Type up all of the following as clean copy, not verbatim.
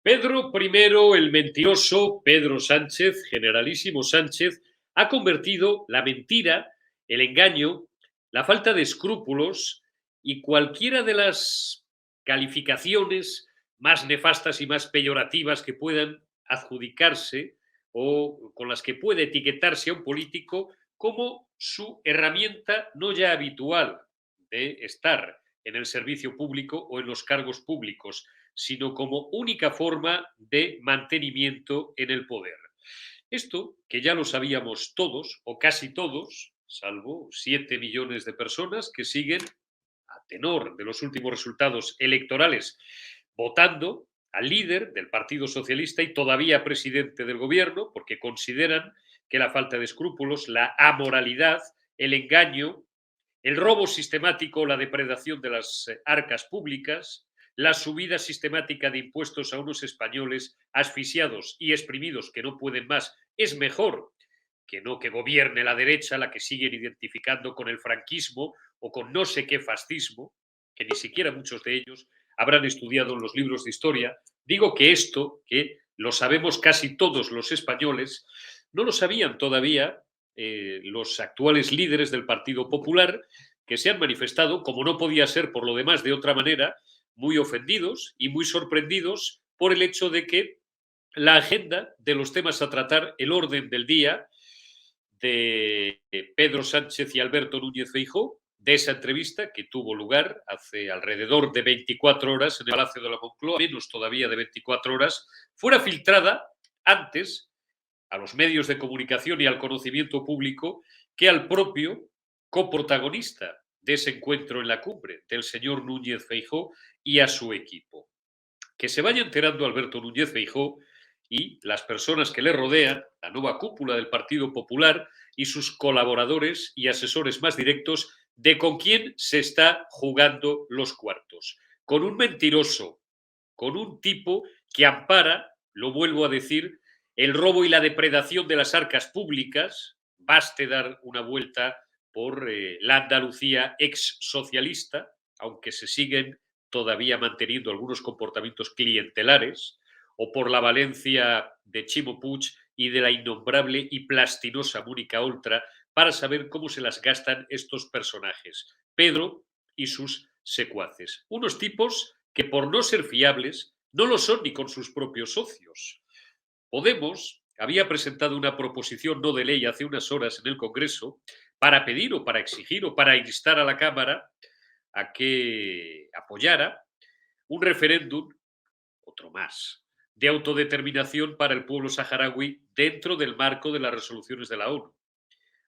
Pedro I, el mentiroso, Pedro Sánchez, generalísimo Sánchez, ha convertido la mentira, el engaño, la falta de escrúpulos y cualquiera de las calificaciones más nefastas y más peyorativas que puedan adjudicarse o con las que puede etiquetarse a un político como su herramienta no ya habitual de estar en el servicio público o en los cargos públicos, sino como única forma de mantenimiento en el poder. Esto, que ya lo sabíamos todos, o casi todos, salvo 7 millones de personas que siguen, a tenor de los últimos resultados electorales, votando al líder del Partido Socialista y todavía presidente del gobierno, porque consideran que la falta de escrúpulos, la amoralidad, el engaño, el robo sistemático, la depredación de las arcas públicas, la subida sistemática de impuestos a unos españoles asfixiados y exprimidos que no pueden más, es mejor que no que gobierne la derecha, la que siguen identificando con el franquismo o con no sé qué fascismo, que ni siquiera muchos de ellos habrán estudiado en los libros de historia. Digo que esto, que lo sabemos casi todos los españoles, no lo sabían todavía los actuales líderes del Partido Popular, que se han manifestado, como no podía ser por lo demás de otra manera, muy ofendidos y muy sorprendidos por el hecho de que la agenda de los temas a tratar, el orden del día de Pedro Sánchez y Alberto Núñez Feijóo, de esa entrevista que tuvo lugar hace alrededor de 24 horas en el Palacio de la Moncloa, menos todavía de 24 horas, fuera filtrada antes a los medios de comunicación y al conocimiento público que al propio coprotagonista de ese encuentro en la cumbre, del señor Núñez Feijóo y a su equipo. Que se vaya enterando Alberto Núñez Feijóo y las personas que le rodean, la nueva cúpula del Partido Popular y sus colaboradores y asesores más directos, de con quién se está jugando los cuartos. Con un mentiroso, con un tipo que ampara, lo vuelvo a decir, el robo y la depredación de las arcas públicas. Baste dar una vuelta por la Andalucía ex socialista, aunque se siguen todavía manteniendo algunos comportamientos clientelares, o por la Valencia de Chimo Puig y de la innombrable y plastinosa Mónica Oltra, para saber cómo se las gastan estos personajes, Pedro y sus secuaces. Unos tipos que por no ser fiables no lo son ni con sus propios socios. Podemos había presentado una proposición no de ley hace unas horas en el Congreso para pedir o para exigir o para instar a la Cámara a que apoyara un referéndum, otro más, de autodeterminación para el pueblo saharaui dentro del marco de las resoluciones de la ONU.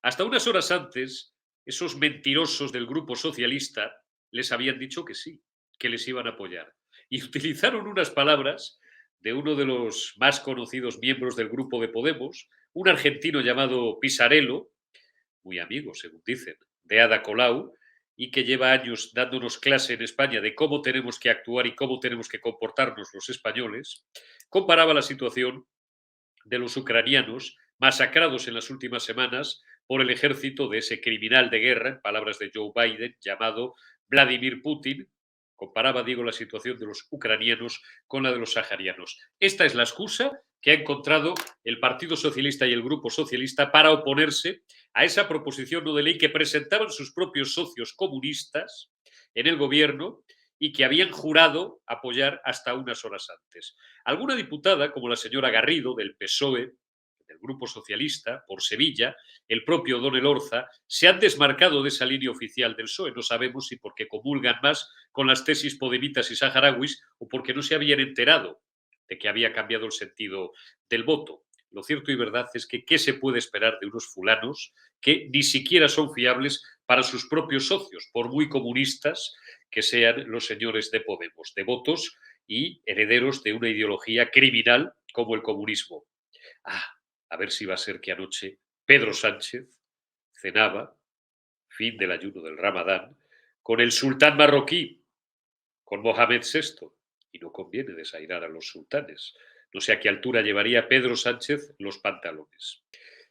Hasta unas horas antes, esos mentirosos del Grupo Socialista les habían dicho que sí, que les iban a apoyar. Y utilizaron unas palabras de uno de los más conocidos miembros del Grupo de Podemos, un argentino llamado Pisarello, muy amigo, según dicen, de Ada Colau, y que lleva años dándonos clase en España de cómo tenemos que actuar y cómo tenemos que comportarnos los españoles, comparaba la situación de los ucranianos masacrados en las últimas semanas por el ejército de ese criminal de guerra, en palabras de Joe Biden, llamado Vladimir Putin. Comparaba, digo, la situación de los ucranianos con la de los saharianos. Esta es la excusa que ha encontrado el Partido Socialista y el Grupo Socialista para oponerse a esa proposición no de ley que presentaban sus propios socios comunistas en el gobierno y que habían jurado apoyar hasta unas horas antes. Alguna diputada, como la señora Garrido, del PSOE, del Grupo Socialista, por Sevilla, el propio Don Elorza, se han desmarcado de esa línea oficial del PSOE. No sabemos si porque comulgan más con las tesis podemitas y saharauis o porque no se habían enterado de que había cambiado el sentido del voto. Lo cierto y verdad es que ¿qué se puede esperar de unos fulanos que ni siquiera son fiables para sus propios socios, por muy comunistas que sean los señores de Podemos, devotos y herederos de una ideología criminal como el comunismo? Ah, a ver si va a ser que anoche Pedro Sánchez cenaba, fin del ayuno del Ramadán, con el sultán marroquí, con Mohamed VI, y no conviene desairar a los sultanes. No sé a qué altura llevaría Pedro Sánchez los pantalones.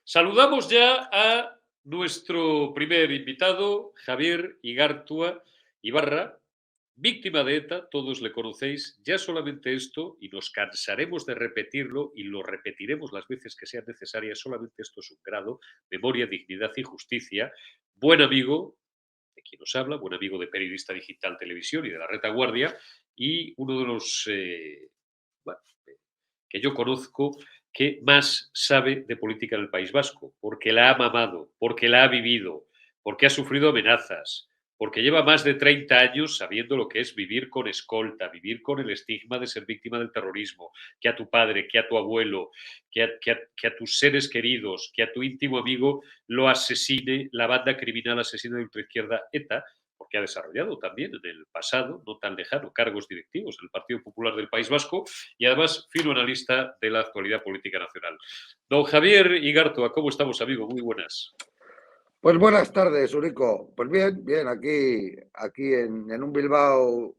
Saludamos ya a nuestro primer invitado, Javier Igartua Ibarra, víctima de ETA, todos le conocéis, ya solamente esto, y nos cansaremos de repetirlo y lo repetiremos las veces que sean necesarias, solamente esto es un grado, memoria, dignidad y justicia. Buen amigo de quien nos habla, buen amigo de Periodista Digital Televisión y de la Retaguardia, y uno de los bueno, que yo conozco que más sabe de política en el País Vasco, porque la ha mamado, porque la ha vivido, porque ha sufrido amenazas, porque lleva más de 30 años sabiendo lo que es vivir con escolta, vivir con el estigma de ser víctima del terrorismo, que a tu padre, que a tu abuelo, que a tus seres queridos, que a tu íntimo amigo lo asesine la banda criminal asesina de ultraizquierda ETA, porque ha desarrollado también en el pasado, no tan lejano, cargos directivos en el Partido Popular del País Vasco y además fino analista de la actualidad política nacional. Don Javier Igartua, ¿cómo estamos, amigo? Muy buenas. Pues buenas tardes, Urico. Pues bien, bien, aquí en un Bilbao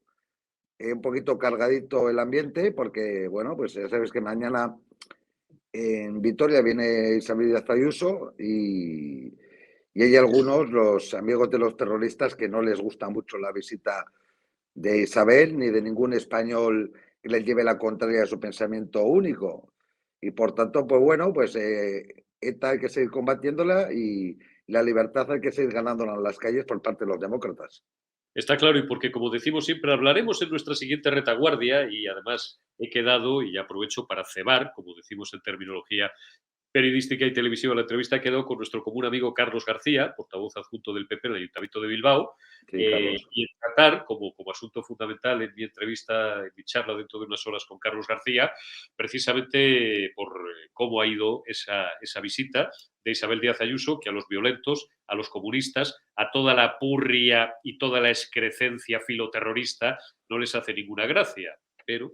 un poquito cargadito el ambiente, porque, bueno, pues ya sabes que mañana en Vitoria viene Isabel Díaz Ayuso y hay algunos, los amigos de los terroristas, que no les gusta mucho la visita de Isabel ni de ningún español que les lleve la contraria a su pensamiento único. Y por tanto, pues bueno, pues ETA hay que seguir combatiéndola y la libertad hay que seguir ganándola en las calles por parte de los demócratas. Está claro, y porque, como decimos siempre, hablaremos en nuestra siguiente retaguardia y además he quedado, y aprovecho para cebar, como decimos en terminología periodística y televisiva, la entrevista quedó con nuestro común amigo Carlos García, portavoz adjunto del PP en el Ayuntamiento de Bilbao, Sí, Carlos. y en tratar como asunto fundamental en mi entrevista, en mi charla dentro de unas horas con Carlos García, precisamente por cómo ha ido esa visita de Isabel Díaz Ayuso, que a los violentos, a los comunistas, a toda la purria y toda la excrecencia filoterrorista no les hace ninguna gracia. Pero,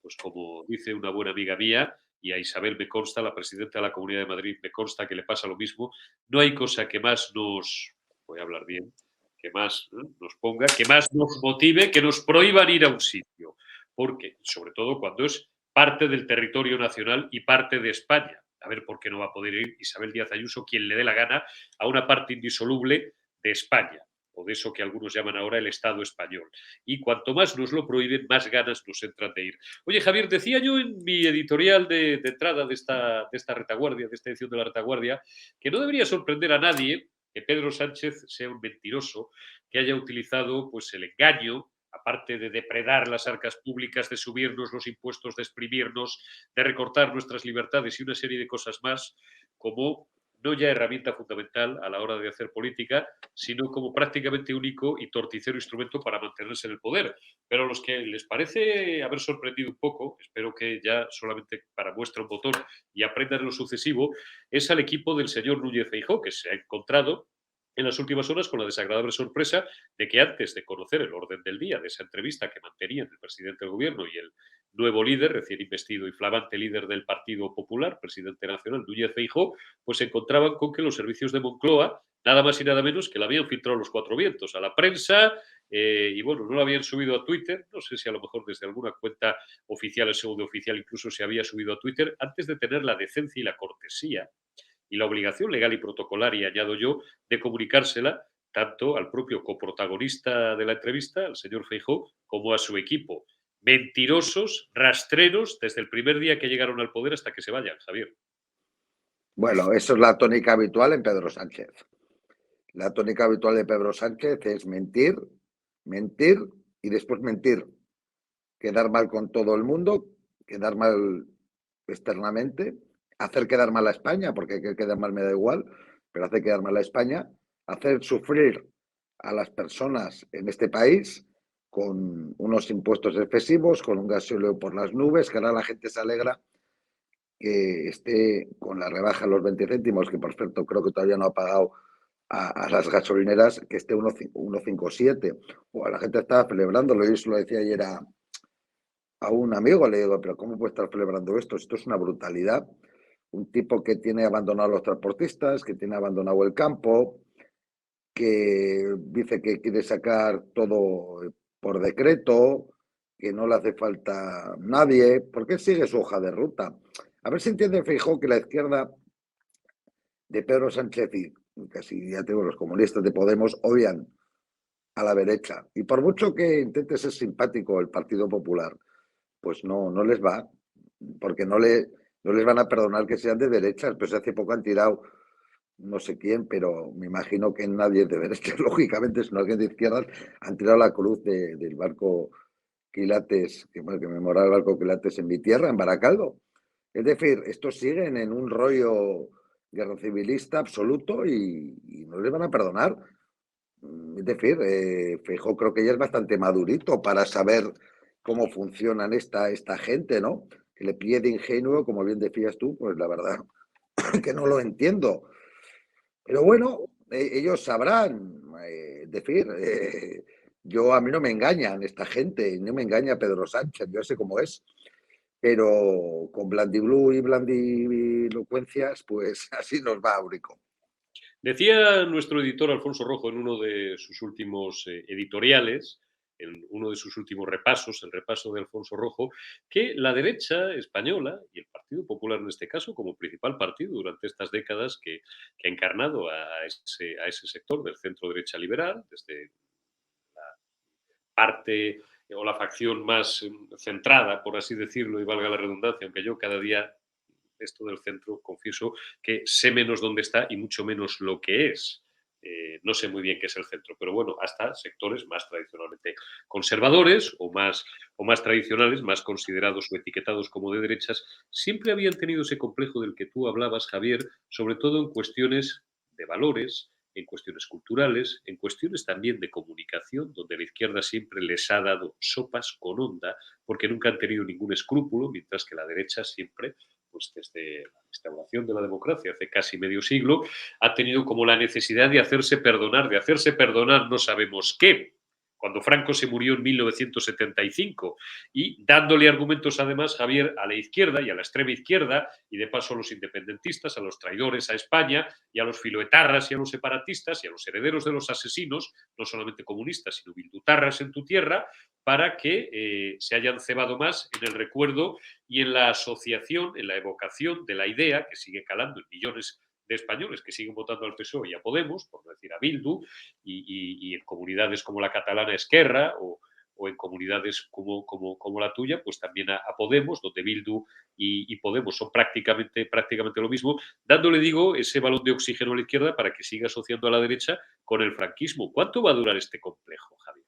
pues como dice una buena amiga mía, y a Isabel me consta, la presidenta de la Comunidad de Madrid, me consta que le pasa lo mismo, no hay cosa que más nos, voy a hablar bien, que más nos ponga, que más nos motive, que nos prohíban ir a un sitio. Porque, sobre todo cuando es parte del territorio nacional y parte de España. A ver por qué no va a poder ir Isabel Díaz Ayuso, quien le dé la gana, a una parte indisoluble de España, o de eso que algunos llaman ahora el Estado español. Y cuanto más nos lo prohíben, más ganas nos entran de ir. Oye, Javier, decía yo en mi editorial de entrada de esta retaguardia, de esta edición de la retaguardia, que no debería sorprender a nadie que Pedro Sánchez sea un mentiroso, que haya utilizado pues el engaño, aparte de depredar las arcas públicas, de subirnos los impuestos, de exprimirnos, de recortar nuestras libertades y una serie de cosas más, como no ya herramienta fundamental a la hora de hacer política, sino como prácticamente único y torticero instrumento para mantenerse en el poder. Pero a los que les parece haber sorprendido un poco, espero que ya solamente para muestra un botón y aprendan en lo sucesivo, es al equipo del señor Núñez Feijóo, que se ha encontrado en las últimas horas con la desagradable sorpresa de que antes de conocer el orden del día de esa entrevista que mantenían el presidente del gobierno y el nuevo líder, recién investido y flamante líder del Partido Popular, presidente nacional, Núñez Feijóo, pues se encontraban con que los servicios de Moncloa, nada más y nada menos que la habían filtrado los cuatro vientos a la prensa, y bueno, no lo habían subido a Twitter, no sé si a lo mejor desde alguna cuenta oficial o pseudo-oficial incluso se había subido a Twitter, antes de tener la decencia y la cortesía y la obligación legal y protocolaria, añado yo, de comunicársela tanto al propio coprotagonista de la entrevista, al señor Feijóo, como a su equipo. Mentirosos, rastreros, desde el primer día que llegaron al poder hasta que se vayan, Javier. Bueno, eso es la tónica habitual en Pedro Sánchez. La tónica habitual de Pedro Sánchez es mentir, mentir y después mentir. Quedar mal con todo el mundo, quedar mal externamente, hacer quedar mal a España, porque que quedar mal me da igual, pero hacer quedar mal a España, hacer sufrir a las personas en este país con unos impuestos excesivos, con un gasóleo por las nubes, que ahora la gente se alegra que esté con la rebaja de los 20 céntimos, que por cierto creo que todavía no ha pagado a las gasolineras, que esté 1,57. O la gente estaba celebrándolo, y eso lo decía ayer a un amigo, le digo, pero ¿cómo puede estar celebrando esto? Esto es una brutalidad. Un tipo que tiene abandonado a los transportistas, que tiene abandonado el campo, que dice que quiere sacar todo por decreto, que no le hace falta nadie, porque sigue su hoja de ruta. A ver si entiende Feijóo que la izquierda de Pedro Sánchez y casi, ya tengo, los comunistas de Podemos odian a la derecha. Y por mucho que intente ser simpático el Partido Popular, pues no les va, porque no les van a perdonar que sean de derechas. Pues hace poco han tirado no sé quién, pero me imagino que nadie es de derechas, lógicamente, sino alguien de izquierdas, han tirado la cruz del barco Quilates, que memoraba el barco Quilates en mi tierra, en Baracaldo. Es decir, estos siguen en un rollo guerra civilista absoluto y no les van a perdonar. Es decir, Feijóo creo que ya es bastante madurito para saber cómo funcionan esta gente, ¿no? Que le pide de ingenuo, como bien decías tú, pues la verdad que no lo entiendo. Pero bueno, ellos sabrán decir, a mí no me engañan esta gente, no me engaña Pedro Sánchez, yo sé cómo es, pero con blandiblue y blandilocuencias, pues así nos va, Aurico. Decía nuestro editor Alfonso Rojo en uno de sus últimos editoriales, en uno de sus últimos repasos, el repaso de Alfonso Rojo, que la derecha española, y el Partido Popular en este caso, como principal partido durante estas décadas que ha encarnado a ese sector del centro-derecha liberal, desde parte o la facción más centrada, por así decirlo, y valga la redundancia, aunque yo cada día esto del centro, confieso que sé menos dónde está y mucho menos lo que es. No sé muy bien qué es el centro, pero bueno, hasta sectores más tradicionalmente conservadores o más tradicionales, más considerados o etiquetados como de derechas, siempre habían tenido ese complejo del que tú hablabas, Javier, sobre todo en cuestiones de valores, en cuestiones culturales, en cuestiones también de comunicación, donde la izquierda siempre les ha dado sopas con onda, porque nunca han tenido ningún escrúpulo, mientras que la derecha siempre, pues desde la instauración de la democracia hace casi medio siglo, ha tenido como la necesidad de hacerse perdonar no sabemos qué, cuando Franco se murió en 1975, y dándole argumentos además, Javier, a la izquierda y a la extrema izquierda, y de paso a los independentistas, a los traidores a España, y a los filoetarras y a los separatistas, y a los herederos de los asesinos, no solamente comunistas, sino bildutarras en tu tierra, para que se hayan cebado más en el recuerdo y en la asociación, en la evocación de la idea que sigue calando en millones de españoles que siguen votando al PSOE y a Podemos, por no decir a Bildu, y en comunidades como la catalana Esquerra o en comunidades como la tuya, pues también a Podemos, donde Bildu y Podemos son prácticamente lo mismo, dándole, digo, ese balón de oxígeno a la izquierda para que siga asociando a la derecha con el franquismo. ¿Cuánto va a durar este complejo, Javier?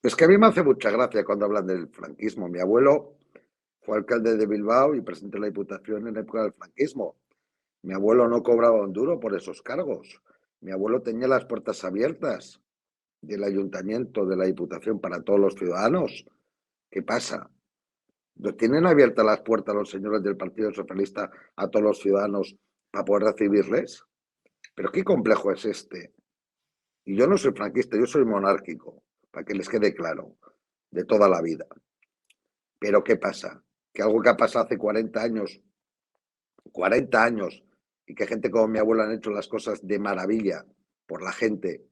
Es que a mí me hace mucha gracia cuando hablan del franquismo. Mi abuelo fue alcalde de Bilbao y presidente de la Diputación en época del franquismo. Mi abuelo no cobraba un duro por esos cargos. Mi abuelo tenía las puertas abiertas del ayuntamiento, de la Diputación para todos los ciudadanos. ¿Qué pasa? ¿No tienen abiertas las puertas los señores del Partido Socialista a todos los ciudadanos para poder recibirles? ¿Pero qué complejo es este? Y yo no soy franquista, yo soy monárquico, para que les quede claro, de toda la vida. Pero ¿qué pasa? Que algo que ha pasado hace 40 años, y que gente como mi abuela han hecho las cosas de maravilla por la gente,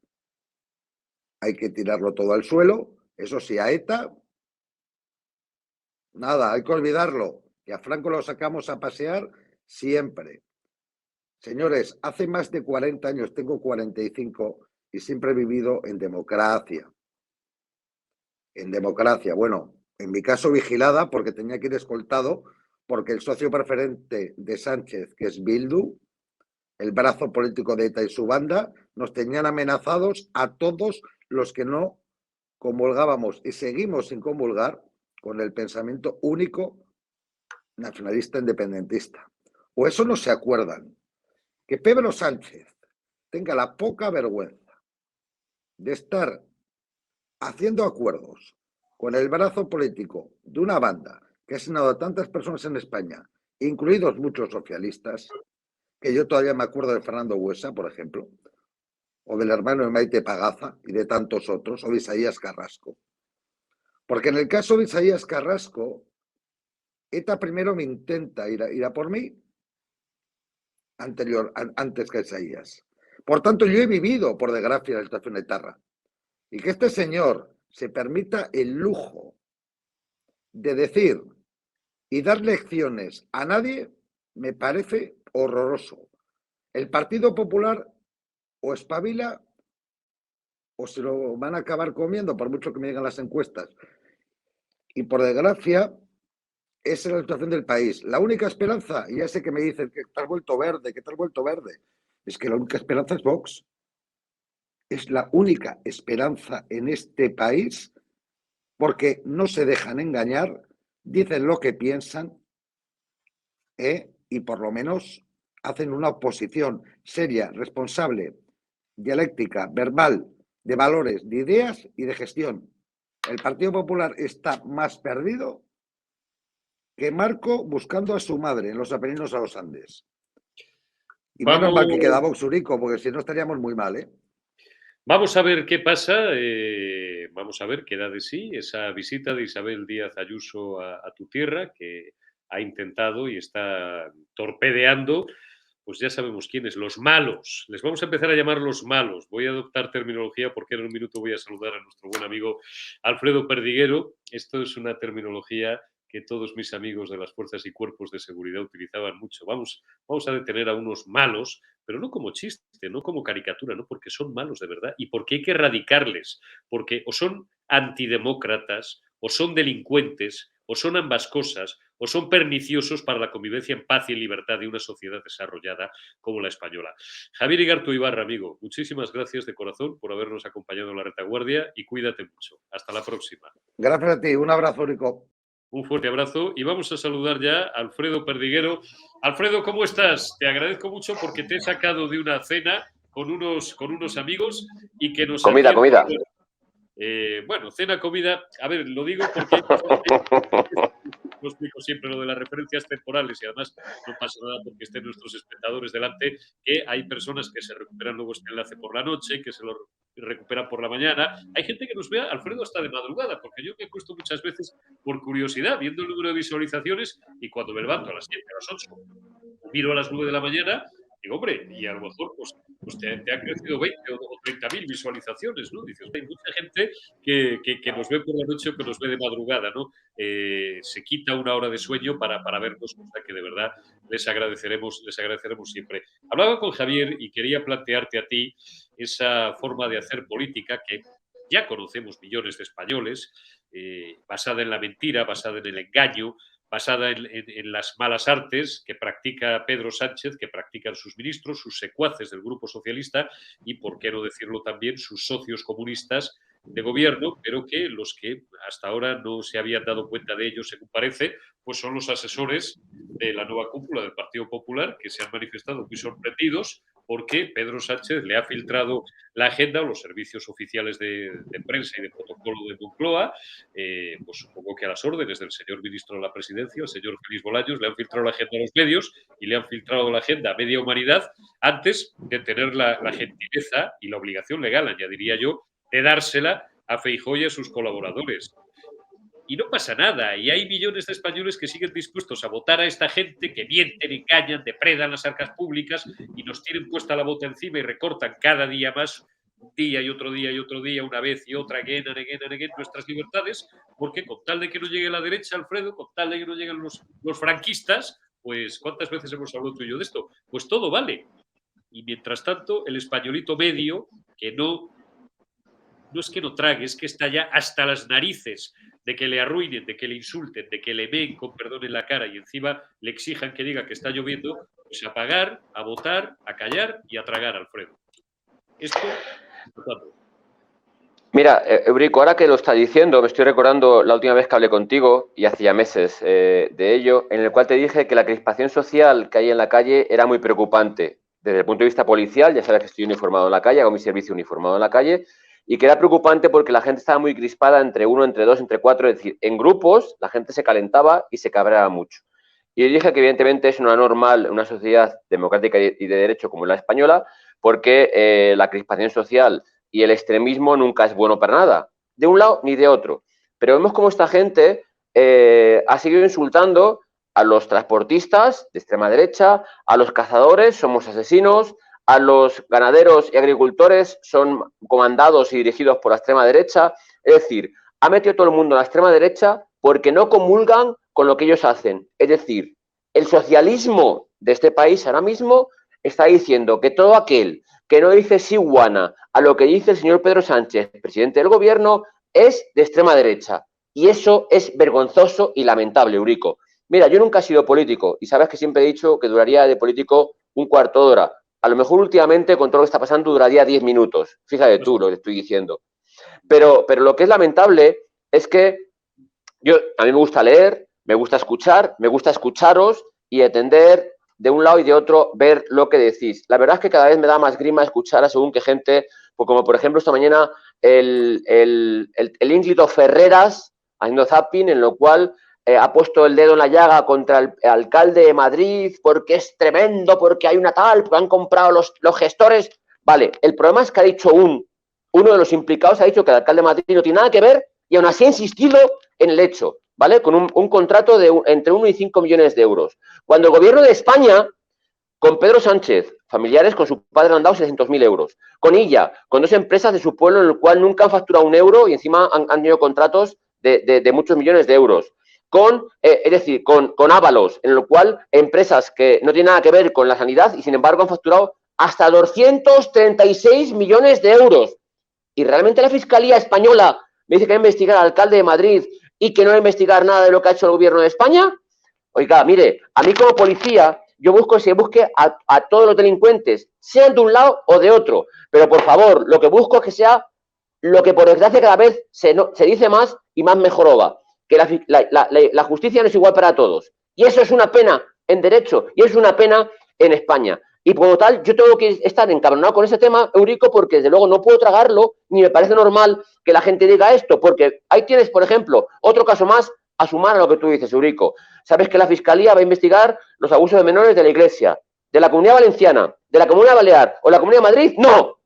hay que tirarlo todo al suelo. Eso sí, a ETA, nada, hay que olvidarlo. Y a Franco lo sacamos a pasear siempre. Señores, hace más de 40 años, tengo 45 y siempre he vivido en democracia. En democracia, bueno, en mi caso vigilada porque tenía que ir escoltado porque el socio preferente de Sánchez, que es Bildu, el brazo político de ETA y su banda, nos tenían amenazados a todos los que no comulgábamos y seguimos sin comulgar con el pensamiento único nacionalista independentista. O eso no se acuerdan. Que Pedro Sánchez tenga la poca vergüenza de estar haciendo acuerdos con el brazo político de una banda que ha asesinado a tantas personas en España, incluidos muchos socialistas, que yo todavía me acuerdo de Fernando Buesa, por ejemplo, o del hermano de Maite Pagaza y de tantos otros, o de Isaías Carrasco. Porque en el caso de Isaías Carrasco, ETA primero me intenta ir a por mí antes que Isaías. Por tanto, yo he vivido, por desgracia, la situación de Etarra. Y que este señor se permita el lujo de decir y dar lecciones a nadie me parece horroroso. El Partido Popular o espabila o se lo van a acabar comiendo, por mucho que me digan las encuestas. Y por desgracia, esa es la situación del país. La única esperanza, y ya sé que me dicen que te has vuelto verde, es que la única esperanza es Vox. Es la única esperanza en este país porque no se dejan engañar, dicen lo que piensan y por lo menos hacen una oposición seria, responsable, dialéctica, verbal, de valores, de ideas y de gestión. El Partido Popular está más perdido que Marco buscando a su madre en los Apeninos a los Andes. Y menos mal que queda Vox Urico, porque si no estaríamos muy mal, ¿eh? Vamos a ver qué pasa, vamos a ver qué da de sí esa visita de Isabel Díaz Ayuso a tu tierra, que ha intentado y está torpedeando, pues ya sabemos quiénes, los malos. Les vamos a empezar a llamar los malos. Voy a adoptar terminología porque en un minuto voy a saludar a nuestro buen amigo Alfredo Perdiguero. Esto es una terminología que todos mis amigos de las fuerzas y cuerpos de seguridad utilizaban mucho. Vamos a detener a unos malos, pero no como chiste, no como caricatura, no, porque son malos de verdad y porque hay que erradicarles, porque o son antidemócratas, o son delincuentes, o son ambas cosas, o son perniciosos para la convivencia en paz y en libertad de una sociedad desarrollada como la española. Javier Igartu Ibarra, amigo, muchísimas gracias de corazón por habernos acompañado en la retaguardia y cuídate mucho. Hasta la próxima. Gracias a ti, un abrazo, Rico. Un fuerte abrazo y vamos a saludar ya a Alfredo Perdiguero. Alfredo, ¿cómo estás? Te agradezco mucho porque te he sacado de una cena con unos amigos y que nos Comida. Bueno, cena, comida. A ver, lo digo porque lo explico siempre lo de las referencias temporales y además no pasa nada porque estén nuestros espectadores delante, que hay personas que se recuperan luego este enlace por la noche, que se lo recuperan por la mañana. Hay gente que nos ve, Alfredo, hasta de madrugada, porque yo me he puesto muchas veces por curiosidad, viendo el número de visualizaciones y cuando me levanto a las 7, a las 8, miro a las 9 de la mañana, digo, hombre, y a lo mejor pues te han crecido 20 o 30.000 visualizaciones, ¿no? Dices, hay mucha gente que nos ve por la noche o que nos ve de madrugada, ¿no? Se quita una hora de sueño para vernos, cosa que de verdad les agradeceremos siempre. Hablaba con Javier y quería plantearte a ti esa forma de hacer política que ya conocemos millones de españoles, basada en la mentira, basada en el engaño, basada en las malas artes que practica Pedro Sánchez, que practican sus ministros, sus secuaces del Grupo Socialista y, por qué no decirlo también, sus socios comunistas de gobierno, pero que los que hasta ahora no se habían dado cuenta de ello, según parece, pues son los asesores de la nueva cúpula del Partido Popular, que se han manifestado muy sorprendidos porque Pedro Sánchez le ha filtrado la agenda a los servicios oficiales de prensa y de protocolo de Moncloa, pues supongo que a las órdenes del señor ministro de la Presidencia, el señor Félix Bolaños, le han filtrado la agenda a los medios y le han filtrado la agenda a media humanidad antes de tener la gentileza y la obligación legal, añadiría yo, de dársela a Feijóo y a sus colaboradores. Y no pasa nada, y hay millones de españoles que siguen dispuestos a votar a esta gente que mienten, engañan, depredan las arcas públicas y nos tienen puesta la bota encima y recortan cada día más, un día y otro día y otro día, una vez y otra, again, nuestras libertades, porque con tal de que no llegue la derecha, Alfredo, con tal de que no lleguen los franquistas, pues ¿cuántas veces hemos hablado tú y yo de esto? Pues todo vale. Y mientras tanto, el españolito medio, que no es que no trague, es que está ya hasta las narices de que le arruinen, de que le insulten, de que le ven con perdón en la cara y encima le exijan que diga que está lloviendo, pues a pagar, a votar, a callar y a tragar, Alfredo. Esto es importante. Mira, Eurico, ahora que lo está diciendo, me estoy recordando la última vez que hablé contigo, y hacía meses de ello, en el cual te dije que la crispación social que hay en la calle era muy preocupante. Desde el punto de vista policial, ya sabes que estoy uniformado en la calle, hago mi servicio uniformado en la calle, y que era preocupante porque la gente estaba muy crispada entre uno, entre dos, entre cuatro, es decir, en grupos la gente se calentaba y se cabreaba mucho. Y yo dije que evidentemente es una normal, una sociedad democrática y de derecho como la española, porque la crispación social y el extremismo nunca es bueno para nada, de un lado ni de otro. Pero vemos cómo esta gente ha seguido insultando a los transportistas de extrema derecha, a los cazadores, somos asesinos, a los ganaderos y agricultores son comandados y dirigidos por la extrema derecha. Es decir, ha metido todo el mundo a la extrema derecha porque no comulgan con lo que ellos hacen. Es decir, el socialismo de este país ahora mismo está diciendo que todo aquel que no dice Siwana a lo que dice el señor Pedro Sánchez, presidente del gobierno, es de extrema derecha. Y eso es vergonzoso y lamentable, Eurico. Mira, yo nunca he sido político y sabes que siempre he dicho que duraría de político un cuarto de hora. A lo mejor últimamente, con todo lo que está pasando, duraría 10 minutos. Fíjate tú lo que estoy diciendo. Pero lo que es lamentable es que a mí me gusta leer, me gusta escuchar, me gusta escucharos y entender de un lado y de otro, ver lo que decís. La verdad es que cada vez me da más grima escuchar a según qué gente, pues como por ejemplo esta mañana el ínclito Ferreras haciendo zapping, en lo cual ha puesto el dedo en la llaga contra el alcalde de Madrid porque es tremendo, porque hay una tal, porque han comprado los gestores. Vale, el problema es que ha dicho uno de los implicados, ha dicho que el alcalde de Madrid no tiene nada que ver y aún así ha insistido en el hecho, ¿vale? Con un contrato de entre 1 y 5 millones de euros. Cuando el gobierno de España, con Pedro Sánchez, familiares con su padre le han dado 600.000 euros. Con ella, con 2 empresas de su pueblo en el cual nunca han facturado 1 euro y encima han tenido contratos de muchos millones de euros. Es decir, con Ábalos, en el cual empresas que no tienen nada que ver con la sanidad y sin embargo han facturado hasta 236 millones de euros. Y realmente la Fiscalía Española me dice que va a investigar al alcalde de Madrid y que no va a investigar nada de lo que ha hecho el gobierno de España. Oiga, mire, a mí como policía, yo busco que se busque a todos los delincuentes, sean de un lado o de otro. Pero por favor, lo que busco es que sea lo que por desgracia cada vez se dice más y más mejor va. Que la justicia no es igual para todos. Y eso es una pena en derecho y es una pena en España. Y por lo tal, yo tengo que estar encabronado con ese tema, Eurico, porque desde luego no puedo tragarlo, ni me parece normal que la gente diga esto, porque ahí tienes, por ejemplo, otro caso más a sumar a lo que tú dices, Eurico. Sabes que la Fiscalía va a investigar los abusos de menores de la Iglesia, de la Comunidad Valenciana, de la Comunidad Balear o la Comunidad de Madrid. ¡No!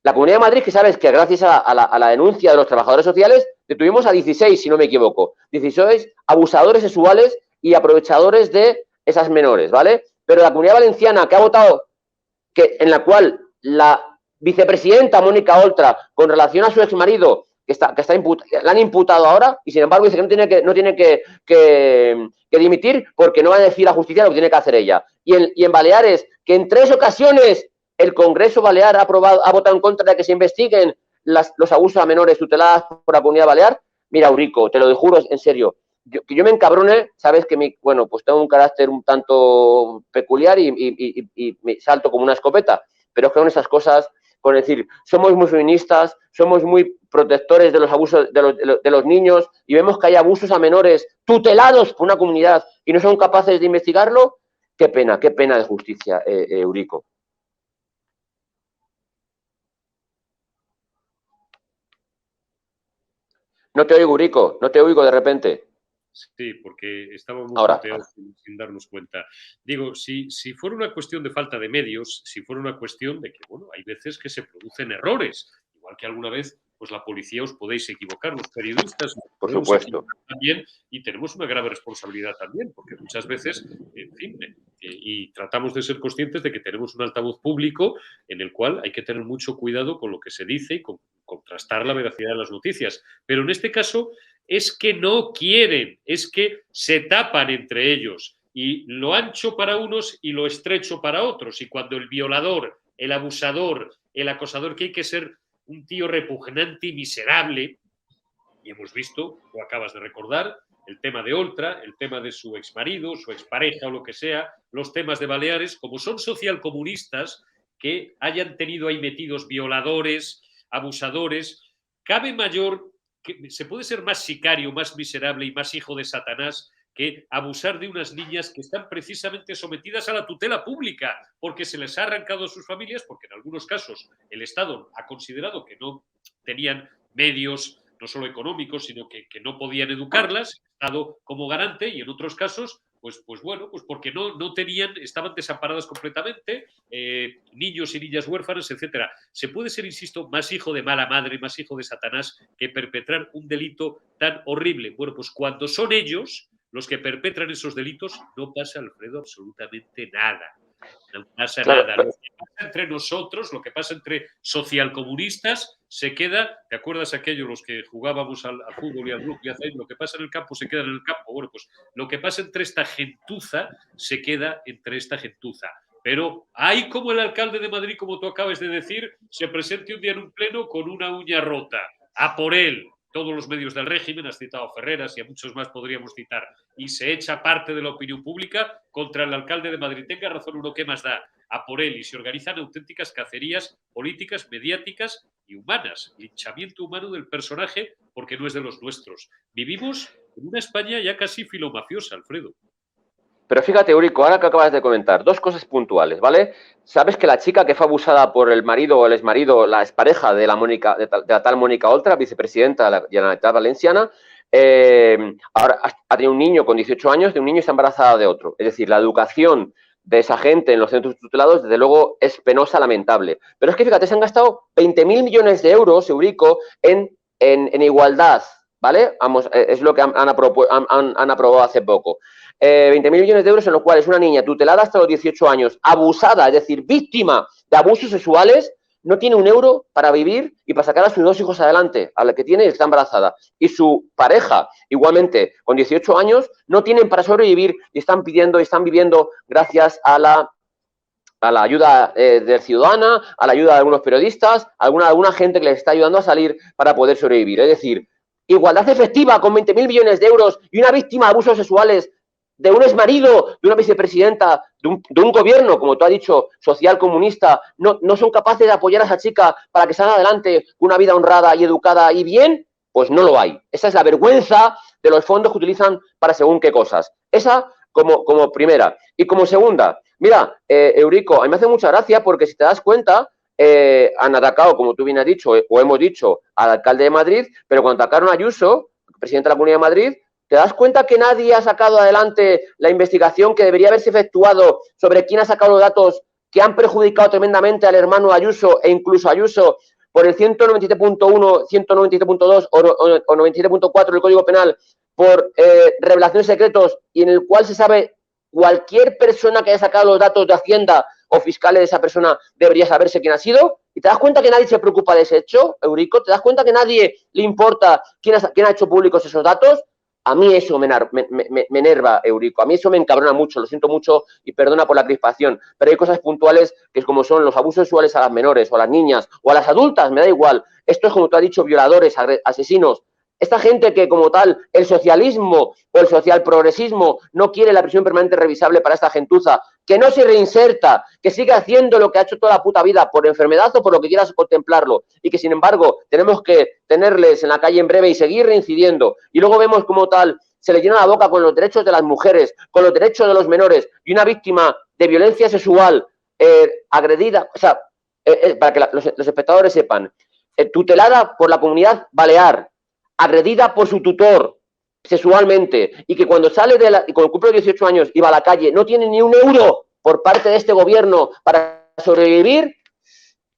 La Comunidad de Madrid, que sabes que gracias a la denuncia de los trabajadores sociales, detuvimos a 16, si no me equivoco. 16 abusadores sexuales y aprovechadores de esas menores, ¿vale? Pero la Comunidad Valenciana, que ha votado, en la cual la vicepresidenta Mónica Oltra, con relación a su exmarido, la han imputado ahora, y sin embargo dice que no tiene que dimitir porque no va a decir la justicia lo que tiene que hacer ella. Y en Baleares, que en 3 ocasiones el Congreso Balear ha votado en contra de que se investiguen los abusos a menores tuteladas por la Comunidad Balear. Mira, Eurico, te lo juro en serio, que yo me encabrone, sabes que pues tengo un carácter un tanto peculiar y me salto como una escopeta, pero es que con esas cosas, con decir, somos muy feministas, somos muy protectores de los abusos de los niños y vemos que hay abusos a menores tutelados por una comunidad y no son capaces de investigarlo, qué pena de justicia, Eurico. No te oigo, Eurico, no te oigo de repente. Sí, porque estábamos ahora sin darnos cuenta. Digo, si fuera una cuestión de falta de medios, si fuera una cuestión de que, bueno, hay veces que se producen errores, igual que alguna vez, pues la policía os podéis equivocar, los periodistas por supuesto también, y tenemos una grave responsabilidad también, porque muchas veces, en fin, y tratamos de ser conscientes de que tenemos un altavoz público en el cual hay que tener mucho cuidado con lo que se dice y con contrastar la veracidad de las noticias. Pero en este caso es que no quieren, es que se tapan entre ellos y lo ancho para unos y lo estrecho para otros. Y cuando el violador, el abusador, el acosador, que hay que ser un tío repugnante y miserable, y hemos visto, lo acabas de recordar, el tema de Oltra, el tema de su exmarido, su expareja o lo que sea, los temas de Baleares, como son socialcomunistas que hayan tenido ahí metidos violadores, abusadores, cabe mayor, que se puede ser más sicario, más miserable y más hijo de Satanás que abusar de unas niñas que están precisamente sometidas a la tutela pública porque se les ha arrancado a sus familias, porque en algunos casos el Estado ha considerado que no tenían medios no solo económicos, sino que no podían educarlas, el Estado como garante, y en otros casos, pues bueno, pues porque no tenían, estaban desamparadas completamente, niños y niñas huérfanas, etcétera. Se puede ser, insisto, más hijo de mala madre, más hijo de Satanás, que perpetrar un delito tan horrible. Bueno, pues cuando son ellos los que perpetran esos delitos, no pasa, Alfredo, absolutamente nada. No pasa nada. Lo que pasa entre nosotros, lo que pasa entre socialcomunistas, se queda, ¿te acuerdas aquello, los que jugábamos al fútbol y al rugby? Lo que pasa en el campo se queda en el campo. Bueno, pues lo que pasa entre esta gentuza se queda entre esta gentuza. Pero hay como el alcalde de Madrid, como tú acabas de decir, se presente un día en un pleno con una uña rota. A por él. Todos los medios del régimen, has citado a Ferreras y a muchos más podríamos citar, y se echa parte de la opinión pública contra el alcalde de Madrid. Tenga razón uno, ¿qué más da? A por él, y se organizan auténticas cacerías políticas, mediáticas y humanas. Linchamiento humano del personaje porque no es de los nuestros. Vivimos en una España ya casi filomafiosa, Alfredo. Pero fíjate, Eurico, ahora que acabas de comentar, dos cosas puntuales, ¿vale? Sabes que la chica que fue abusada por el marido o el exmarido, la expareja de la tal Mónica Oltra, vicepresidenta de la Generalitat Valenciana, ahora ha tenido un niño con 18 años, de un niño y está embarazada de otro. Es decir, la educación de esa gente en los centros tutelados, desde luego, es penosa, lamentable. Pero es que, fíjate, se han gastado 20.000 millones de euros, Eurico, en igualdad, ¿vale? Vamos, es lo que han aprobado hace poco. 20.000 millones de euros en los cuales una niña tutelada hasta los 18 años, abusada, es decir, víctima de abusos sexuales, no tiene un euro para vivir y para sacar a sus dos hijos adelante, a la que tiene y está embarazada. Y su pareja, igualmente, con 18 años, no tienen para sobrevivir y están viviendo gracias a la ayuda del ciudadana, a la ayuda de algunos periodistas, alguna gente que les está ayudando a salir para poder sobrevivir. Es decir, igualdad efectiva con 20.000 millones de euros y una víctima de abusos sexuales de un exmarido, de una vicepresidenta, de un gobierno, como tú has dicho, social comunista, no son capaces de apoyar a esa chica para que salga adelante con una vida honrada y educada y bien, pues no lo hay. Esa es la vergüenza de los fondos que utilizan para según qué cosas. Esa como primera. Y como segunda, mira, Eurico, a mí me hace mucha gracia porque si te das cuenta, han atacado, como tú bien has dicho, o hemos dicho, al alcalde de Madrid, pero cuando atacaron a Ayuso, presidente de la Comunidad de Madrid, ¿te das cuenta que nadie ha sacado adelante la investigación que debería haberse efectuado sobre quién ha sacado los datos que han perjudicado tremendamente al hermano Ayuso e incluso a Ayuso por el 197.1, 197.2 o 97.4 del Código Penal por revelaciones secretos y en el cual se sabe cualquier persona que haya sacado los datos de Hacienda o fiscales de esa persona debería saberse quién ha sido? ¿Y te das cuenta que nadie se preocupa de ese hecho, Eurico? ¿Te das cuenta que nadie le importa quién ha hecho públicos esos datos? A mí eso me enerva, Eurico. A mí eso me encabrona mucho, lo siento mucho y perdona por la crispación. Pero hay cosas puntuales que es como son los abusos sexuales a las menores o a las niñas o a las adultas, me da igual. Esto es como tú has dicho, violadores, asesinos. Esta gente que como tal, el socialismo o el social progresismo no quiere la prisión permanente revisable para esta gentuza, que no se reinserta, que sigue haciendo lo que ha hecho toda la puta vida por enfermedad o por lo que quieras contemplarlo y que sin embargo tenemos que tenerles en la calle en breve y seguir reincidiendo y luego vemos como tal se le llena la boca con los derechos de las mujeres, con los derechos de los menores y una víctima de violencia sexual agredida, o sea, para que los espectadores sepan, tutelada por la Comunidad Balear, agredida por su tutor sexualmente y que cuando sale y cuando cumple 18 años y va a la calle no tiene ni un euro por parte de este gobierno para sobrevivir,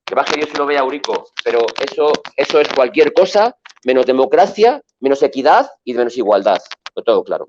que baje Dios y lo vea, Eurico, pero eso es cualquier cosa menos democracia, menos equidad y menos igualdad. Todo claro.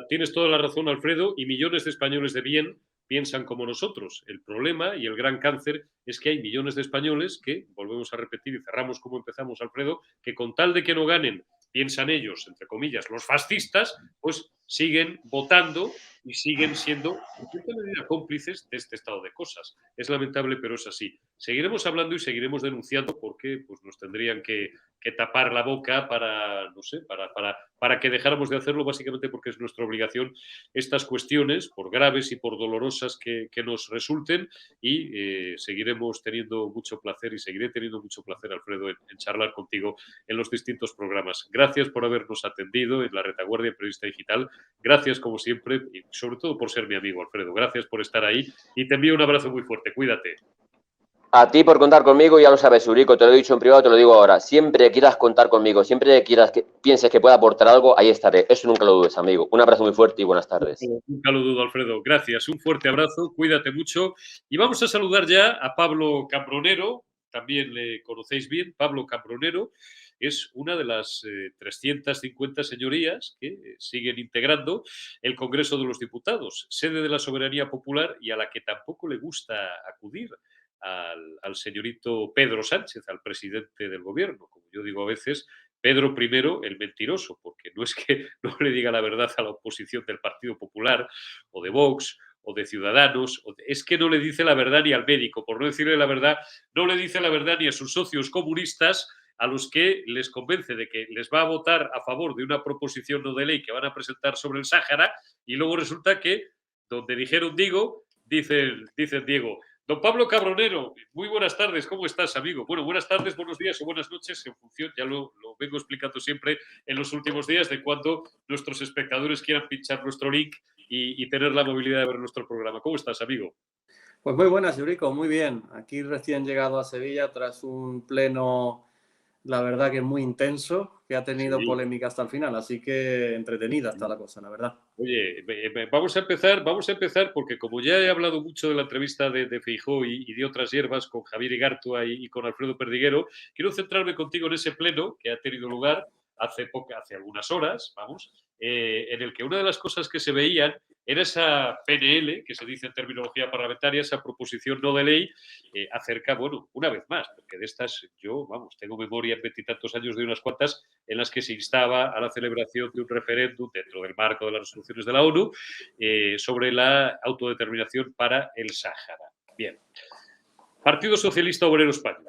Tienes toda la razón, Alfredo, y millones de españoles de bien piensan como nosotros. El problema y el gran cáncer es que hay millones de españoles que, volvemos a repetir y cerramos como empezamos, Alfredo, que con tal de que no ganen, piensan ellos, entre comillas, los fascistas, pues siguen votando y siguen siendo, en cierta medida, cómplices de este estado de cosas. Es lamentable, pero es así. Seguiremos hablando y seguiremos denunciando porque pues, nos tendrían que tapar la boca para, no sé, para que dejáramos de hacerlo, básicamente porque es nuestra obligación estas cuestiones, por graves y por dolorosas que nos resulten, y seguiremos teniendo mucho placer y seguiré teniendo mucho placer, Alfredo, en charlar contigo en los distintos programas. Gracias por habernos atendido en La Retaguardia Periodista Digital. Gracias, como siempre, y sobre todo por ser mi amigo, Alfredo. Gracias por estar ahí y te envío un abrazo muy fuerte. Cuídate. A ti por contar conmigo, ya lo sabes, Eurico, te lo he dicho en privado, te lo digo ahora. Siempre quieras contar conmigo, siempre quieras que pienses que pueda aportar algo, ahí estaré. Eso nunca lo dudes, amigo. Un abrazo muy fuerte y buenas tardes. Nunca lo dudo, Alfredo. Gracias. Un fuerte abrazo, cuídate mucho. Y vamos a saludar ya a Pablo Cambronero, también le conocéis bien. Pablo Cambronero es una de las 350 señorías que siguen integrando el Congreso de los Diputados, sede de la soberanía popular y a la que tampoco le gusta acudir al señorito Pedro Sánchez, al presidente del gobierno. Como yo digo a veces, Pedro I, el mentiroso, porque no es que no le diga la verdad a la oposición del Partido Popular o de Vox o de Ciudadanos, es que no le dice la verdad ni al médico, por no decirle la verdad, no le dice la verdad ni a sus socios comunistas, a los que les convence de que les va a votar a favor de una proposición no de ley que van a presentar sobre el Sáhara, y luego resulta que donde dijeron digo, dicen Diego. Don Pablo Cabronero, muy buenas tardes, ¿cómo estás, amigo? Bueno, buenas tardes, buenos días o buenas noches, en función, ya lo vengo explicando siempre en los últimos días, de cuando nuestros espectadores quieran pinchar nuestro link y tener la movilidad de ver nuestro programa. ¿Cómo estás, amigo? Pues muy buenas, Eurico, muy bien. Aquí recién llegado a Sevilla tras un pleno, la verdad que muy intenso, que ha tenido polémica hasta el final, así que entretenida está la cosa, la verdad. Oye, vamos a empezar porque como ya he hablado mucho de la entrevista de Feijóo y de otras hierbas con Javier Igartua y con Alfredo Perdiguero, quiero centrarme contigo en ese pleno que ha tenido lugar hace algunas horas, en el que una de las cosas que se veían era esa PNL, que se dice en terminología parlamentaria, esa proposición no de ley, acerca, bueno, una vez más, porque de estas yo, tengo memoria en 20 y tantos años de unas cuantas en las que se instaba a la celebración de un referéndum dentro del marco de las resoluciones de la ONU sobre la autodeterminación para el Sáhara. Bien. Partido Socialista Obrero Español.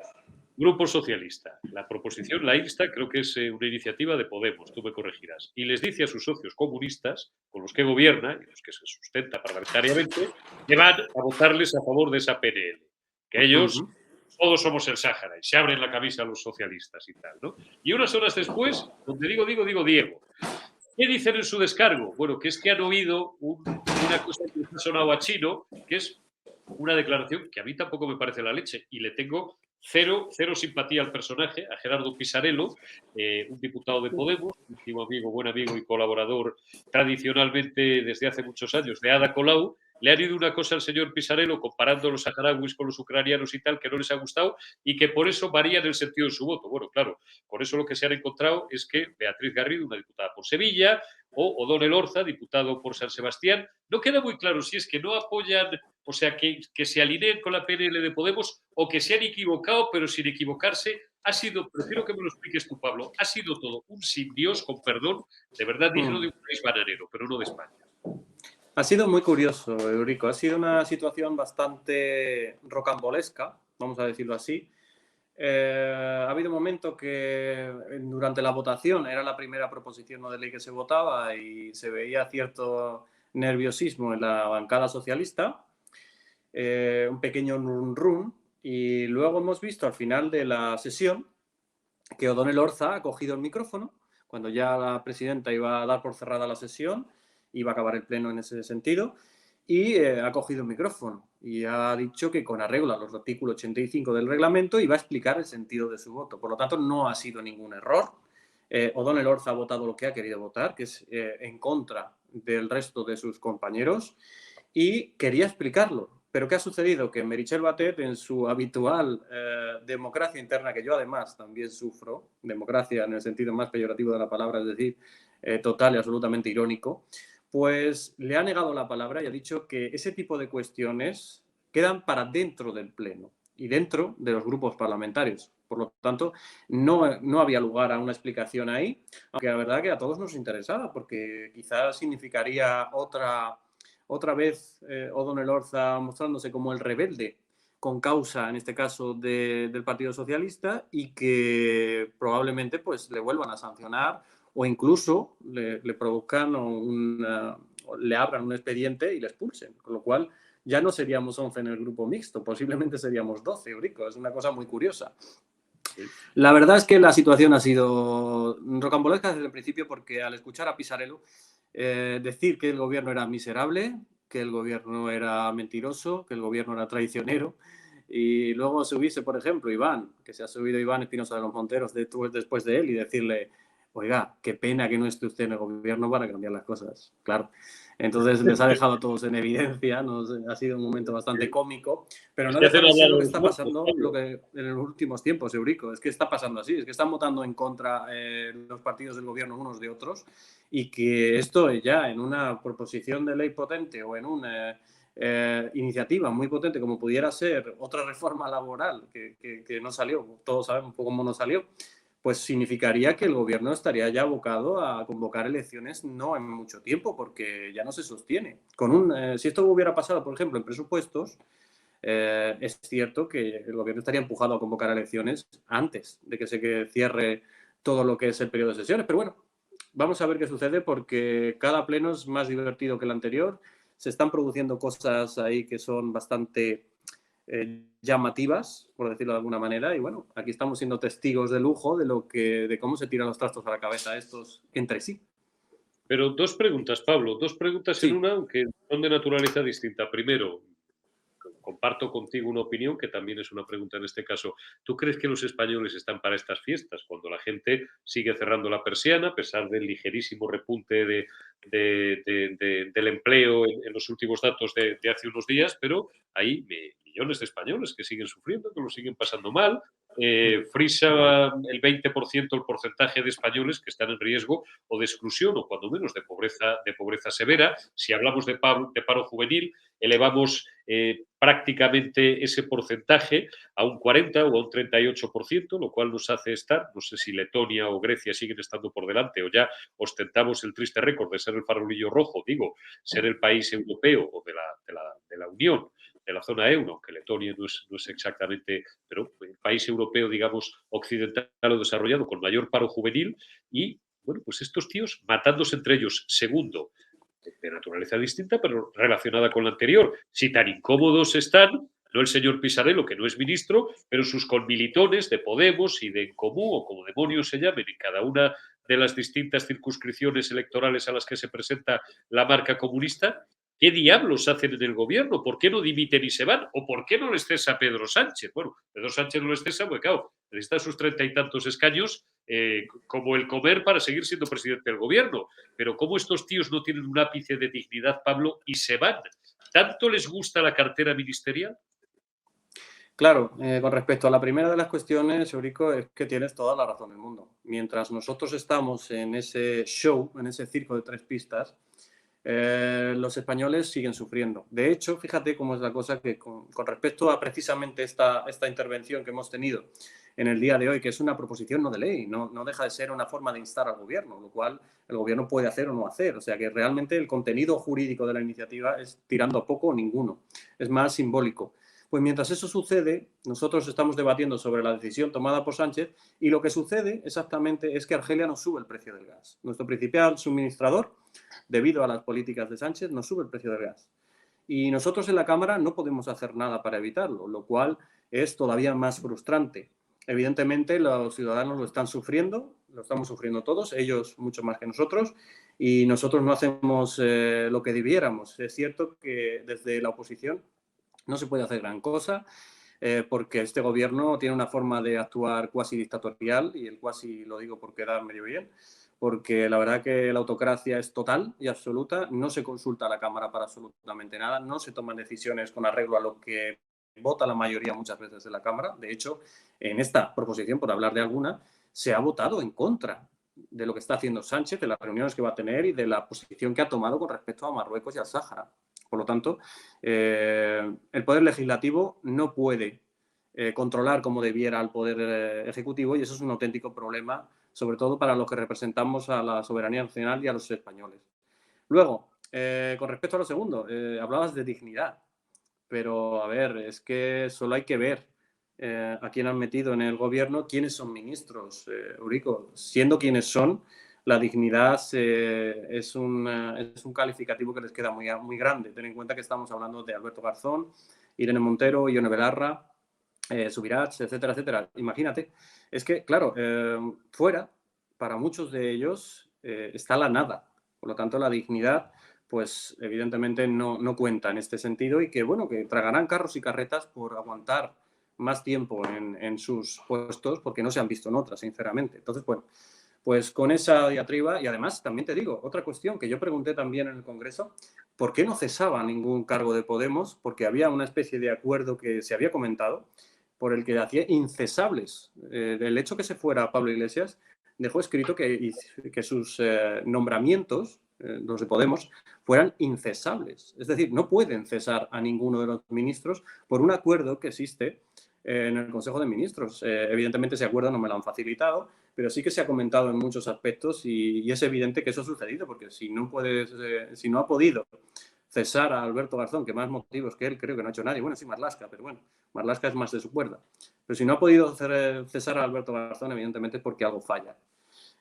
Grupo Socialista. La proposición la insta, creo que es una iniciativa de Podemos, tú me corregirás, y les dice a sus socios comunistas, con los que gobierna y los que se sustenta parlamentariamente, que van a votarles a favor de esa PNL. Que ellos, todos somos el Sáhara, y se abren la camisa a los socialistas y tal, ¿no? Y unas horas después, donde digo Diego. ¿Qué dicen en su descargo? Bueno, que es que han oído una cosa que les ha sonado a chino, que es una declaración que a mí tampoco me parece la leche, y le tengo cero simpatía al personaje, a Gerardo Pisarello, un diputado de Podemos, un antiguo amigo, buen amigo y colaborador tradicionalmente desde hace muchos años de Ada Colau. Le han ido una cosa al señor Pisarello comparando los saharauis con los ucranianos y tal, que no les ha gustado y que por eso varían el sentido de su voto. Bueno, claro, con eso lo que se han encontrado es que Beatriz Garrido, una diputada por Sevilla, o Odón Elorza, diputado por San Sebastián, no queda muy claro si es que no apoyan, o sea, que se alineen con la PNL de Podemos o que se han equivocado, pero sin equivocarse. Ha sido, prefiero que me lo expliques tú, Pablo, ha sido todo un sin Dios, con perdón, de verdad digno de un país bananero, pero no de España. Ha sido muy curioso, Eurico. Ha sido una situación bastante rocambolesca, vamos a decirlo así. Ha habido momentos que durante la votación era la primera proposición no de ley que se votaba y se veía cierto nerviosismo en la bancada socialista, un pequeño run, y luego hemos visto al final de la sesión que Odón Elorza ha cogido el micrófono cuando ya la presidenta iba a dar por cerrada la sesión, iba a acabar el pleno en ese sentido, y ha cogido el micrófono y ha dicho que con arreglo a los artículos 85 del reglamento iba a explicar el sentido de su voto. Por lo tanto, no ha sido ningún error. Odón Elorza ha votado lo que ha querido votar, que es en contra del resto de sus compañeros, y quería explicarlo. Pero ¿qué ha sucedido? Que Meritxell Batet, en su habitual democracia interna, que yo además también sufro, democracia en el sentido más peyorativo de la palabra, es decir, total y absolutamente irónico, pues le ha negado la palabra y ha dicho que ese tipo de cuestiones quedan para dentro del Pleno y dentro de los grupos parlamentarios. Por lo tanto, no había lugar a una explicación ahí, aunque la verdad que a todos nos interesaba, porque quizás significaría otra vez Odón Elorza mostrándose como el rebelde con causa, en este caso, del Partido Socialista, y que probablemente pues, le vuelvan a sancionar o incluso le provocan le abran un expediente y le expulsen. Con lo cual ya no seríamos 11 en el grupo mixto, posiblemente seríamos 12, Eurico. Es una cosa muy curiosa. La verdad es que la situación ha sido rocambolesca desde el principio, porque al escuchar a Pisarello decir que el gobierno era miserable, que el gobierno era mentiroso, que el gobierno era traicionero, y luego subirse, por ejemplo, Iván, que se ha subido Iván Espinosa de los Monteros después de él, y decirle, oiga, qué pena que no esté usted en el gobierno para cambiar las cosas. Claro. Entonces les ha dejado a todos en evidencia, ¿no? Ha sido un momento bastante cómico, pero no deja de ser lo que está pasando en los últimos tiempos, Eurico. Es que está pasando así, es que están votando en contra los partidos del gobierno unos de otros, y que esto ya en una proposición de ley potente o en una iniciativa muy potente como pudiera ser otra reforma laboral que no salió, todos sabemos un poco cómo no salió, pues significaría que el gobierno estaría ya abocado a convocar elecciones no en mucho tiempo, porque ya no se sostiene. Si esto hubiera pasado, por ejemplo, en presupuestos, es cierto que el gobierno estaría empujado a convocar elecciones antes de que se cierre todo lo que es el periodo de sesiones. Pero bueno, vamos a ver qué sucede, porque cada pleno es más divertido que el anterior. Se están produciendo cosas ahí que son bastante llamativas, por decirlo de alguna manera, y bueno, aquí estamos siendo testigos de lujo de cómo se tiran los trastos a la cabeza estos entre sí. Pero dos preguntas, Pablo, dos preguntas en Sí. una, aunque son de naturaleza distinta. Primero, comparto contigo una opinión que también es una pregunta en este caso. ¿Tú crees que los españoles están para estas fiestas? Cuando la gente sigue cerrando la persiana, a pesar del ligerísimo repunte del empleo en los últimos datos de hace unos días, pero hay millones de españoles que siguen sufriendo, que lo siguen pasando mal. Frisa el 20% el porcentaje de españoles que están en riesgo o de exclusión o cuando menos de pobreza severa. Si hablamos de paro juvenil, elevamos prácticamente ese porcentaje a un 40 o a un 38%, lo cual nos hace estar, no sé si Letonia o Grecia siguen estando por delante o ya ostentamos el triste récord de ser el farolillo rojo, digo, ser el país europeo o de la Unión, de la zona euro, que Letonia no es exactamente, pero el país europeo, digamos, occidental o desarrollado con mayor paro juvenil y, bueno, pues estos tíos matándose entre ellos. Segundo, de naturaleza distinta, pero relacionada con la anterior. Si tan incómodos están, no el señor Pisarello, que no es ministro, pero sus conmilitones de Podemos y de En Comú, o como demonios se llamen, en cada una de las distintas circunscripciones electorales a las que se presenta la marca comunista, ¿qué diablos hacen en el gobierno? ¿Por qué no dimiten y se van? ¿O por qué no les cesa Pedro Sánchez? Bueno, Pedro Sánchez no les cesa, porque claro, necesita sus 30 y tantos escaños como el comer para seguir siendo presidente del gobierno. Pero ¿cómo estos tíos no tienen un ápice de dignidad, Pablo, y se van? ¿Tanto les gusta la cartera ministerial? Claro, con respecto a la primera de las cuestiones, Eurico, es que tienes toda la razón del mundo. Mientras nosotros estamos en ese show, en ese circo de tres pistas, los españoles siguen sufriendo. De hecho, fíjate cómo es la cosa que con respecto a precisamente esta intervención que hemos tenido en el día de hoy, que es una proposición no de ley, no deja de ser una forma de instar al gobierno, lo cual el gobierno puede hacer o no hacer. O sea que realmente el contenido jurídico de la iniciativa es tirando a poco o ninguno. Es más simbólico. Pues mientras eso sucede, nosotros estamos debatiendo sobre la decisión tomada por Sánchez y lo que sucede exactamente es que Argelia nos sube el precio del gas. Nuestro principal suministrador, debido a las políticas de Sánchez, nos sube el precio del gas. Y nosotros en la Cámara no podemos hacer nada para evitarlo, lo cual es todavía más frustrante. Evidentemente, los ciudadanos lo están sufriendo, lo estamos sufriendo todos, ellos mucho más que nosotros, y nosotros no hacemos lo que debiéramos. Es cierto que desde la oposición no se puede hacer gran cosa, porque este gobierno tiene una forma de actuar cuasi dictatorial, y el cuasi lo digo porque da medio bien, porque la verdad que la autocracia es total y absoluta, no se consulta a la Cámara para absolutamente nada, no se toman decisiones con arreglo a lo que vota la mayoría muchas veces de la Cámara. De hecho, en esta proposición, por hablar de alguna, se ha votado en contra de lo que está haciendo Sánchez, de las reuniones que va a tener y de la posición que ha tomado con respecto a Marruecos y al Sáhara. Por lo tanto, el Poder Legislativo no puede controlar como debiera al Poder Ejecutivo, y eso es un auténtico problema, sobre todo para los que representamos a la soberanía nacional y a los españoles. Luego, con respecto a lo segundo, hablabas de dignidad, pero a ver, es que solo hay que ver a quién han metido en el gobierno, quiénes son ministros, Eurico. Siendo quienes son, la dignidad es un calificativo que les queda muy grande. Ten en cuenta que estamos hablando de Alberto Garzón, Irene Montero, Ione Belarra, Subirats, etcétera, etcétera. Imagínate, es que, claro, fuera, para muchos de ellos, está la nada. Por lo tanto, la dignidad, pues evidentemente no cuenta en este sentido, y que, bueno, que tragarán carros y carretas por aguantar más tiempo en sus puestos, porque no se han visto en otras, sinceramente. Entonces, bueno, pues con esa diatriba, y además también te digo, otra cuestión que yo pregunté también en el Congreso, ¿por qué no cesaba ningún cargo de Podemos? Porque había una especie de acuerdo que se había comentado por el que hacía incesables. El hecho que se fuera Pablo Iglesias dejó escrito que sus nombramientos, los de Podemos, fueran incesables. Es decir, no pueden cesar a ninguno de los ministros por un acuerdo que existe en el Consejo de Ministros. Evidentemente ese acuerdo no me lo han facilitado, pero sí que se ha comentado en muchos aspectos y es evidente que eso ha sucedido, porque si no ha podido cesar a Alberto Garzón, que más motivos que él creo que no ha hecho nadie, bueno, sí, Marlaska, pero bueno, Marlaska es más de su cuerda. Pero si no ha podido cesar a Alberto Garzón, evidentemente es porque algo falla.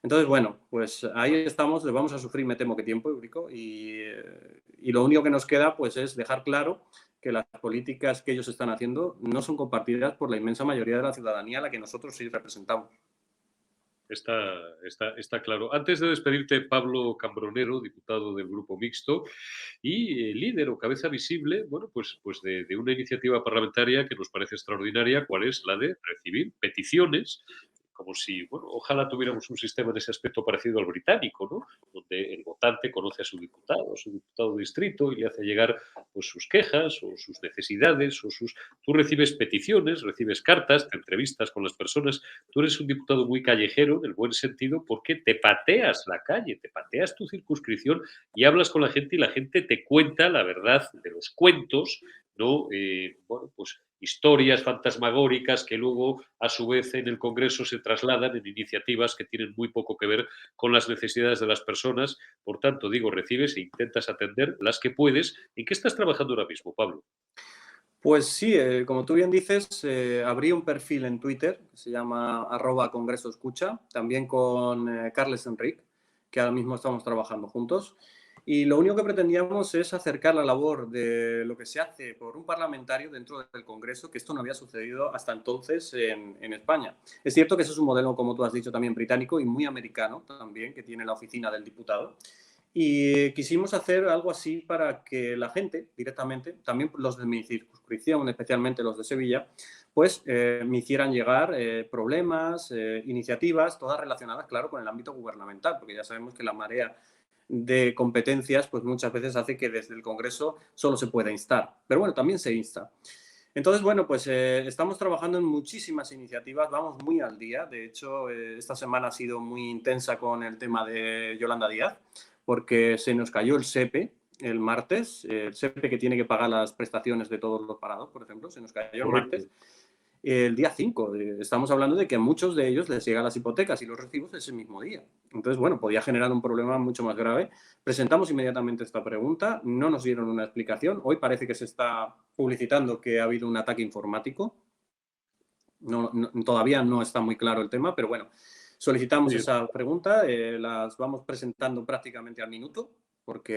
Entonces, bueno, pues ahí estamos, le vamos a sufrir, me temo que tiempo, Eurico, y lo único que nos queda pues es dejar claro que las políticas que ellos están haciendo no son compartidas por la inmensa mayoría de la ciudadanía a la que nosotros sí representamos. Está claro. Antes de despedirte, Pablo Cambronero, diputado del Grupo Mixto y líder o cabeza visible, bueno, pues de una iniciativa parlamentaria que nos parece extraordinaria, ¿cuál es? La de recibir peticiones, como si, bueno, ojalá tuviéramos un sistema en ese aspecto parecido al británico, ¿no? Donde el votante conoce a su diputado de distrito y le hace llegar pues sus quejas o sus necesidades o sus... Tú recibes peticiones, recibes cartas, te entrevistas con las personas. Tú eres un diputado muy callejero, en el buen sentido, porque te pateas la calle, te pateas tu circunscripción y hablas con la gente y la gente te cuenta la verdad de los cuentos, ¿no? Bueno, pues historias fantasmagóricas que luego, a su vez, en el Congreso se trasladan en iniciativas que tienen muy poco que ver con las necesidades de las personas. Por tanto, digo, recibes e intentas atender las que puedes. ¿En qué estás trabajando ahora mismo, Pablo? Pues sí, como tú bien dices, abrí un perfil en Twitter que se llama @congresoescucha, también con Carles Enric, que ahora mismo estamos trabajando juntos. Y lo único que pretendíamos es acercar la labor de lo que se hace por un parlamentario dentro del Congreso, que esto no había sucedido hasta entonces en España. Es cierto que eso es un modelo, como tú has dicho, también británico y muy americano también, que tiene la oficina del diputado. Y quisimos hacer algo así para que la gente directamente, también los de mi circunscripción, especialmente los de Sevilla, pues me hicieran llegar problemas, iniciativas, todas relacionadas, claro, con el ámbito gubernamental, porque ya sabemos que la marea de competencias, pues muchas veces hace que desde el Congreso solo se pueda instar. Pero bueno, también se insta. Entonces, bueno, pues estamos trabajando en muchísimas iniciativas, vamos muy al día. De hecho, esta semana ha sido muy intensa con el tema de Yolanda Díaz, porque se nos cayó el SEPE el martes, el SEPE que tiene que pagar las prestaciones de todos los parados, por ejemplo, se nos cayó el martes. El día 5, estamos hablando de que a muchos de ellos les llegan las hipotecas y los recibos ese mismo día. Entonces, bueno, podía generar un problema mucho más grave. Presentamos inmediatamente esta pregunta, no nos dieron una explicación. Hoy parece que se está publicitando que ha habido un ataque informático. Todavía no está muy claro el tema, pero bueno, solicitamos esa pregunta, las vamos presentando prácticamente al minuto, porque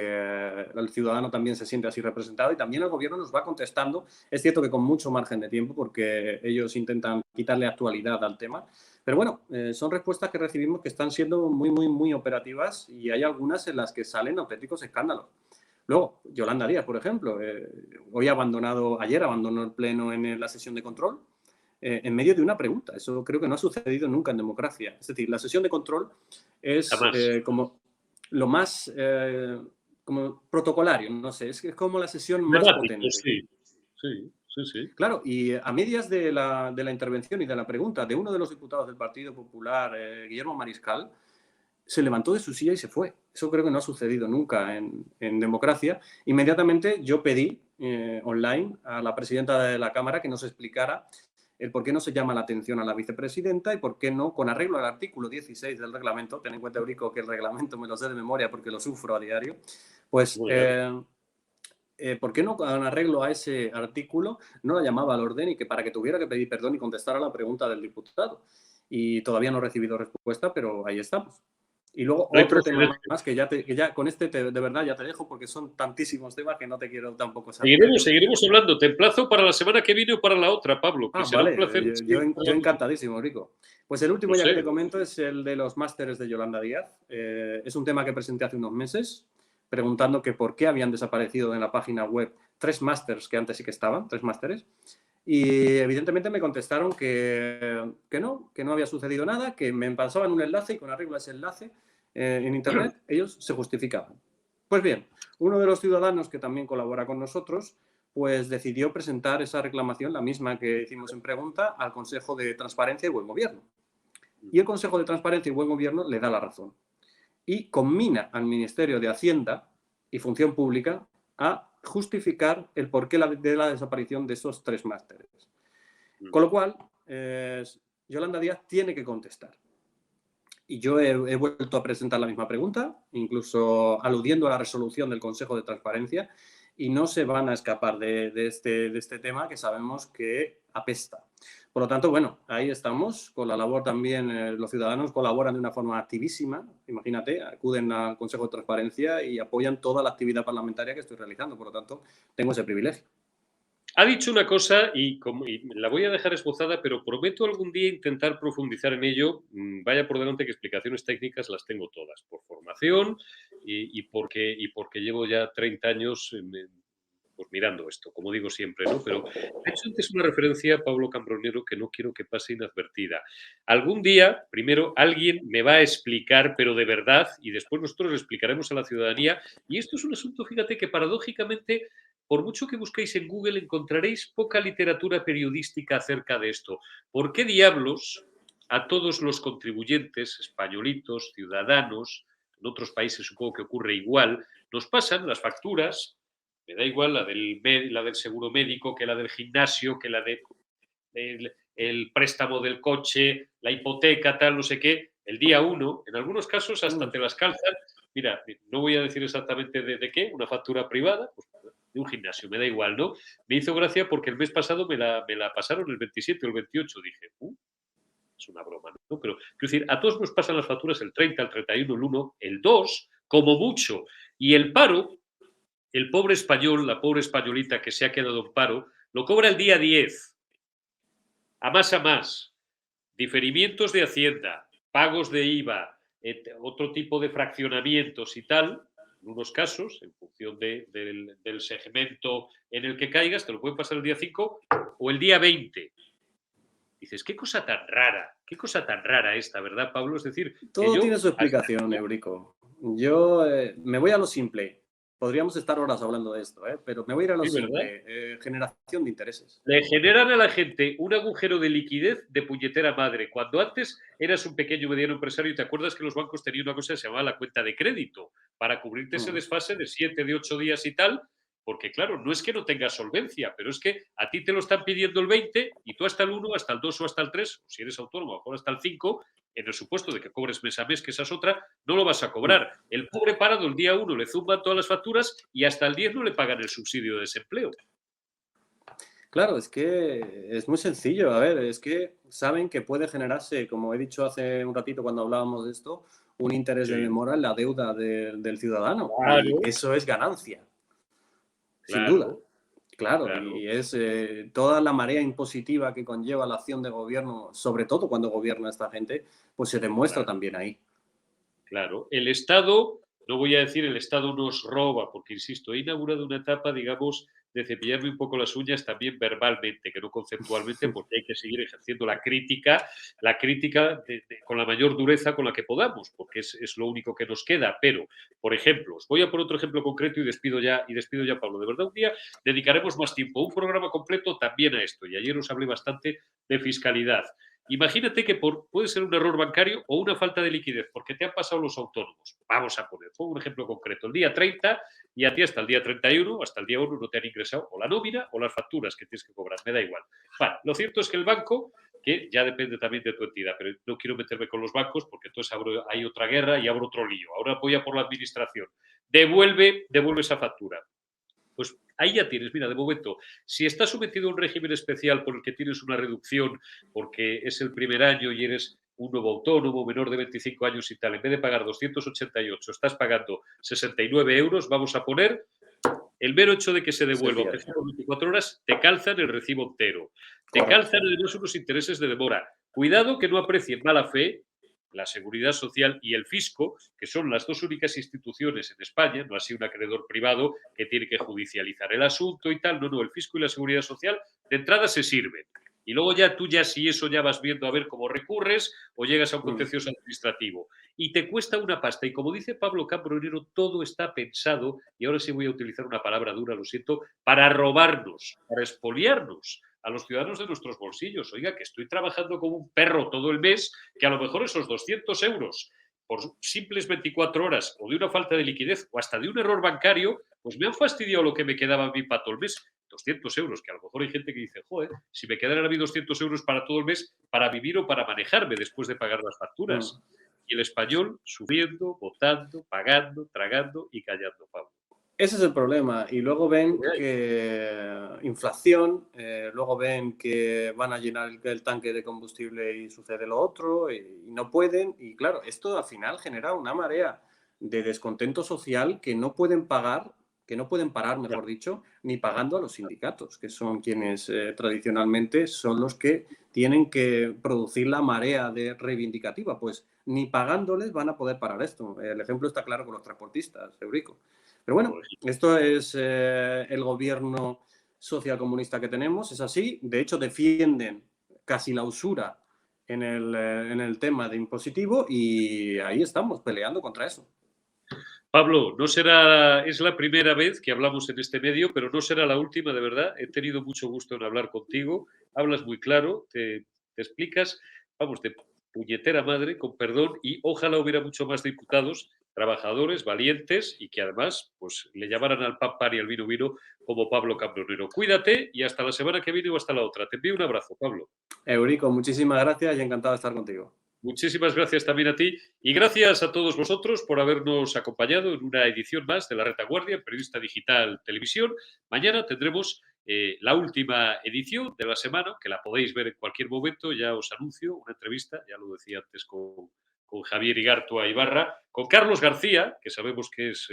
el ciudadano también se siente así representado y también el gobierno nos va contestando. Es cierto que con mucho margen de tiempo, porque ellos intentan quitarle actualidad al tema. Pero bueno, son respuestas que recibimos que están siendo muy, muy, muy operativas y hay algunas en las que salen auténticos escándalos. Luego, Yolanda Díaz, por ejemplo, ayer abandonó el pleno en la sesión de control en medio de una pregunta. Eso creo que no ha sucedido nunca en democracia. Es decir, la sesión de control es como lo más como protocolario, no sé, es como la sesión más potente. Sí. Claro, y a medias de la intervención y de la pregunta de uno de los diputados del Partido Popular, Guillermo Mariscal, se levantó de su silla y se fue. Eso creo que no ha sucedido nunca en democracia. Inmediatamente yo pedí online a la presidenta de la Cámara que nos explicara el por qué no se llama la atención a la vicepresidenta y por qué no, con arreglo al artículo 16 del reglamento, ten en cuenta, Eurico, que el reglamento me lo sé de memoria porque lo sufro a diario, pues ¿por qué no, con arreglo a ese artículo, no la llamaba al orden y que para que tuviera que pedir perdón y contestar a la pregunta del diputado? Y todavía no he recibido respuesta, pero ahí estamos. Y luego otro tema más que ya con este de verdad ya te dejo porque son tantísimos temas que no te quiero tampoco saber. Seguiremos hablando. Te emplazo para la semana que viene o para la otra, Pablo. Que será vale. Un placer. Yo encantadísimo, Rico. Pues el último que te comento es el de los másteres de Yolanda Díaz. Es un tema que presenté hace unos meses preguntando que por qué habían desaparecido en la página web 3 másters que antes sí que estaban, 3 másteres. Y evidentemente me contestaron que no había sucedido nada, que me pasaban un enlace y con arreglo a ese enlace en Internet ellos se justificaban. Pues bien, uno de los ciudadanos que también colabora con nosotros pues decidió presentar esa reclamación, la misma que hicimos en pregunta, al Consejo de Transparencia y Buen Gobierno. Y el Consejo de Transparencia y Buen Gobierno le da la razón. Y conmina al Ministerio de Hacienda y Función Pública a justificar el porqué de la desaparición de esos 3 másteres. Con lo cual, Yolanda Díaz tiene que contestar. Y yo he vuelto a presentar la misma pregunta, incluso aludiendo a la resolución del Consejo de Transparencia, y no se van a escapar de este tema que sabemos que apesta. Por lo tanto, bueno, ahí estamos, con la labor también, los ciudadanos colaboran de una forma activísima, imagínate, acuden al Consejo de Transparencia y apoyan toda la actividad parlamentaria que estoy realizando, por lo tanto, tengo ese privilegio. Ha dicho una cosa y la voy a dejar esbozada, pero prometo algún día intentar profundizar en ello. Vaya por delante que explicaciones técnicas las tengo todas, por formación y porque llevo ya 30 años pues mirando esto, como digo siempre, ¿no? Pero ha hecho antes una referencia a Pablo Cambronero que no quiero que pase inadvertida. Algún día, primero, alguien me va a explicar, pero de verdad, y después nosotros le explicaremos a la ciudadanía, y esto es un asunto, fíjate, que paradójicamente por mucho que busquéis en Google, encontraréis poca literatura periodística acerca de esto. ¿Por qué diablos a todos los contribuyentes, españolitos, ciudadanos, en otros países supongo que ocurre igual, nos pasan las facturas, me da igual la del seguro médico, que la del gimnasio, que la el préstamo del coche, la hipoteca, tal, no sé qué, el día 1, en algunos casos hasta te las calzan, mira, no voy a decir exactamente de qué, una factura privada, pues de un gimnasio, me da igual, ¿no? Me hizo gracia porque el mes pasado me la pasaron el 27 o el 28, dije, es una broma, ¿no? Pero, quiero decir, a todos nos pasan las facturas el 30, el 31, el 1, el 2, como mucho, y el paro, el pobre español, la pobre españolita que se ha quedado en paro, lo cobra el día 10, a más, diferimientos de Hacienda, pagos de IVA, otro tipo de fraccionamientos y tal, en unos casos, en función del segmento en el que caigas, te lo pueden pasar el día 5 o el día 20. Dices, qué cosa tan rara esta, ¿verdad, Pablo? Es decir, todo tiene su explicación, Eurico. Yo me voy a lo simple. Podríamos estar horas hablando de esto, pero me voy a ir a lo simple. Generación de intereses. Le generan a la gente un agujero de liquidez de puñetera madre. Cuando antes eras un pequeño mediano empresario, ¿te acuerdas que los bancos tenían una cosa que se llamaba la cuenta de crédito? Para cubrirte ese desfase de 7, de 8 días y tal, porque claro, no es que no tengas solvencia, pero es que a ti te lo están pidiendo el 20 y tú hasta el 1, hasta el 2 o hasta el 3, o si eres autónomo, a lo mejor hasta el 5, en el supuesto de que cobres mes a mes, que esa es otra, no lo vas a cobrar. El pobre parado el día 1 le zumban todas las facturas y hasta el 10 no le pagan el subsidio de desempleo. Claro, es que es muy sencillo. A ver, es que saben que puede generarse, como he dicho hace un ratito cuando hablábamos de esto, un interés de demora en la deuda del ciudadano. Claro. Y eso es ganancia, sin duda. Claro, y es toda la marea impositiva que conlleva la acción de gobierno, sobre todo cuando gobierna esta gente, pues se demuestra también ahí. Claro, el Estado, no voy a decir el Estado nos roba, porque insisto, he inaugurado una etapa, digamos, de cepillarme un poco las uñas también verbalmente, que no conceptualmente, porque hay que seguir ejerciendo la crítica con la mayor dureza con la que podamos, porque es lo único que nos queda. Pero, por ejemplo, os voy a por otro ejemplo concreto y despido ya a Pablo. De verdad, un día dedicaremos más tiempo, un programa completo también a esto. Y ayer os hablé bastante de fiscalidad. Imagínate que puede ser un error bancario o una falta de liquidez, porque te han pasado los autónomos. Vamos a pongo un ejemplo concreto. El día 30 y a ti hasta el día 31, hasta el día 1 no te han ingresado o la nómina o las facturas que tienes que cobrar. Me da igual. Vale, lo cierto es que el banco, que ya depende también de tu entidad, pero no quiero meterme con los bancos porque entonces hay otra guerra y abro otro lío. Ahora voy a por la administración. Devuelve esa factura. Pues ahí ya tienes, mira, de momento, si estás sometido a un régimen especial por el que tienes una reducción porque es el primer año y eres un nuevo autónomo, menor de 25 años y tal, en vez de pagar 288, estás pagando 69 euros, vamos a poner, el mero hecho de que se devuelva, aunque sea 24 horas, te calzan el recibo entero. Te calzan además unos intereses de demora. Cuidado que no aprecien mala fe la Seguridad Social y el Fisco, que son las dos únicas instituciones en España, no así un acreedor privado que tiene que judicializar el asunto y tal, no, el Fisco y la Seguridad Social de entrada se sirven. Y luego si eso ya vas viendo a ver cómo recurres o llegas a un contencioso administrativo. Y te cuesta una pasta. Y como dice Pablo Cambronero, todo está pensado, y ahora sí voy a utilizar una palabra dura, lo siento, para robarnos, para expoliarnos a los ciudadanos de nuestros bolsillos. Oiga, que estoy trabajando como un perro todo el mes, que a lo mejor esos 200 euros por simples 24 horas o de una falta de liquidez o hasta de un error bancario, pues me han fastidiado lo que me quedaba a mí para todo el mes. 200 euros, que a lo mejor hay gente que dice, joder, si me quedaran a mí 200 euros para todo el mes, para vivir o para manejarme después de pagar las facturas. Y el español sufriendo, votando, pagando, tragando y callando, Pablo. Ese es el problema. Y luego ven que inflación, luego ven que van a llenar el tanque de combustible y sucede lo otro y no pueden. Y claro, esto al final genera una marea de descontento social que no pueden pagar, que no pueden parar, mejor dicho, ni pagando a los sindicatos, que son quienes tradicionalmente son los que tienen que producir la marea de reivindicativa. Pues ni pagándoles van a poder parar esto. El ejemplo está claro con los transportistas, Eurico. Pero bueno, esto es el gobierno socialcomunista que tenemos, es así. De hecho, defienden casi la usura en el tema de impositivo y ahí estamos peleando contra eso. Pablo, no será, es la primera vez que hablamos en este medio, pero no será la última, de verdad. He tenido mucho gusto en hablar contigo. Hablas muy claro, te explicas, vamos, de puñetera madre, con perdón, y ojalá hubiera mucho más diputados, trabajadores, valientes y que además pues, le llamaran al pan pan y al vino vino como Pablo Cambronero. Cuídate y hasta la semana que viene o hasta la otra. Te envío un abrazo, Pablo. Eurico, muchísimas gracias y encantado de estar contigo. Muchísimas gracias también a ti y gracias a todos vosotros por habernos acompañado en una edición más de La Retaguardia, Periodista Digital Televisión. Mañana tendremos la última edición de la semana, que la podéis ver en cualquier momento, ya os anuncio, una entrevista, ya lo decía antes con Javier Igartua Ibarra, con Carlos García, que sabemos que es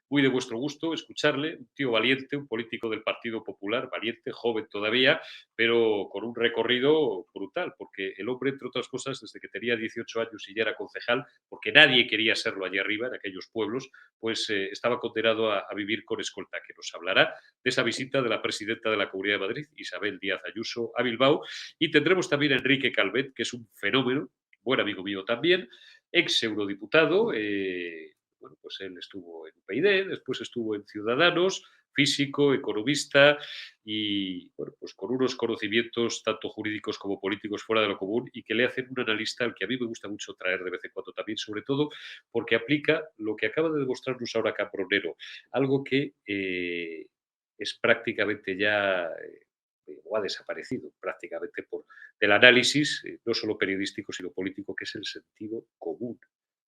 muy de vuestro gusto escucharle, un tío valiente, un político del Partido Popular, valiente, joven todavía, pero con un recorrido brutal, porque el hombre, entre otras cosas, desde que tenía 18 años y ya era concejal, porque nadie quería serlo allí arriba, en aquellos pueblos, pues estaba condenado a vivir con escolta, que nos hablará de esa visita de la presidenta de la Comunidad de Madrid, Isabel Díaz Ayuso, a Bilbao, y tendremos también a Enrique Calvet, que es un fenómeno, buen amigo mío también, ex eurodiputado, bueno, pues él estuvo en UPyD, después estuvo en Ciudadanos, físico, economista y, bueno, pues con unos conocimientos tanto jurídicos como políticos fuera de lo común y que le hacen un analista al que a mí me gusta mucho traer de vez en cuando también, sobre todo porque aplica lo que acaba de demostrarnos ahora Cambronero, algo que es prácticamente ya o ha desaparecido prácticamente del análisis, no solo periodístico, sino político, que es el sentido común.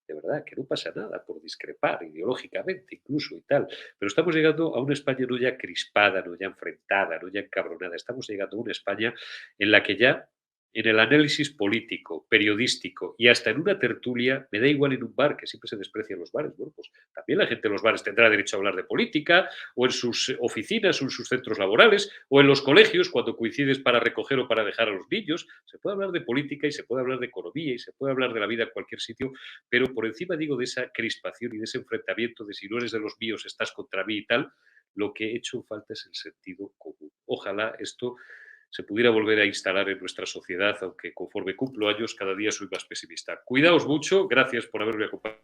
De verdad, que no pasa nada por discrepar ideológicamente incluso y tal, pero estamos llegando a una España no ya crispada, no ya enfrentada, no ya encabronada, estamos llegando a una España en la que ya en el análisis político, periodístico y hasta en una tertulia, me da igual en un bar, que siempre se desprecian los bares, bueno, pues también la gente en los bares tendrá derecho a hablar de política, o en sus oficinas, o en sus centros laborales, o en los colegios, cuando coincides para recoger o para dejar a los niños, se puede hablar de política y se puede hablar de economía y se puede hablar de la vida en cualquier sitio, pero por encima, digo, de esa crispación y de ese enfrentamiento de si no eres de los míos, estás contra mí y tal, lo que he hecho en falta es el sentido común. Ojalá esto se pudiera volver a instalar en nuestra sociedad, aunque conforme cumplo años cada día soy más pesimista. Cuidaos mucho, gracias por haberme acompañado.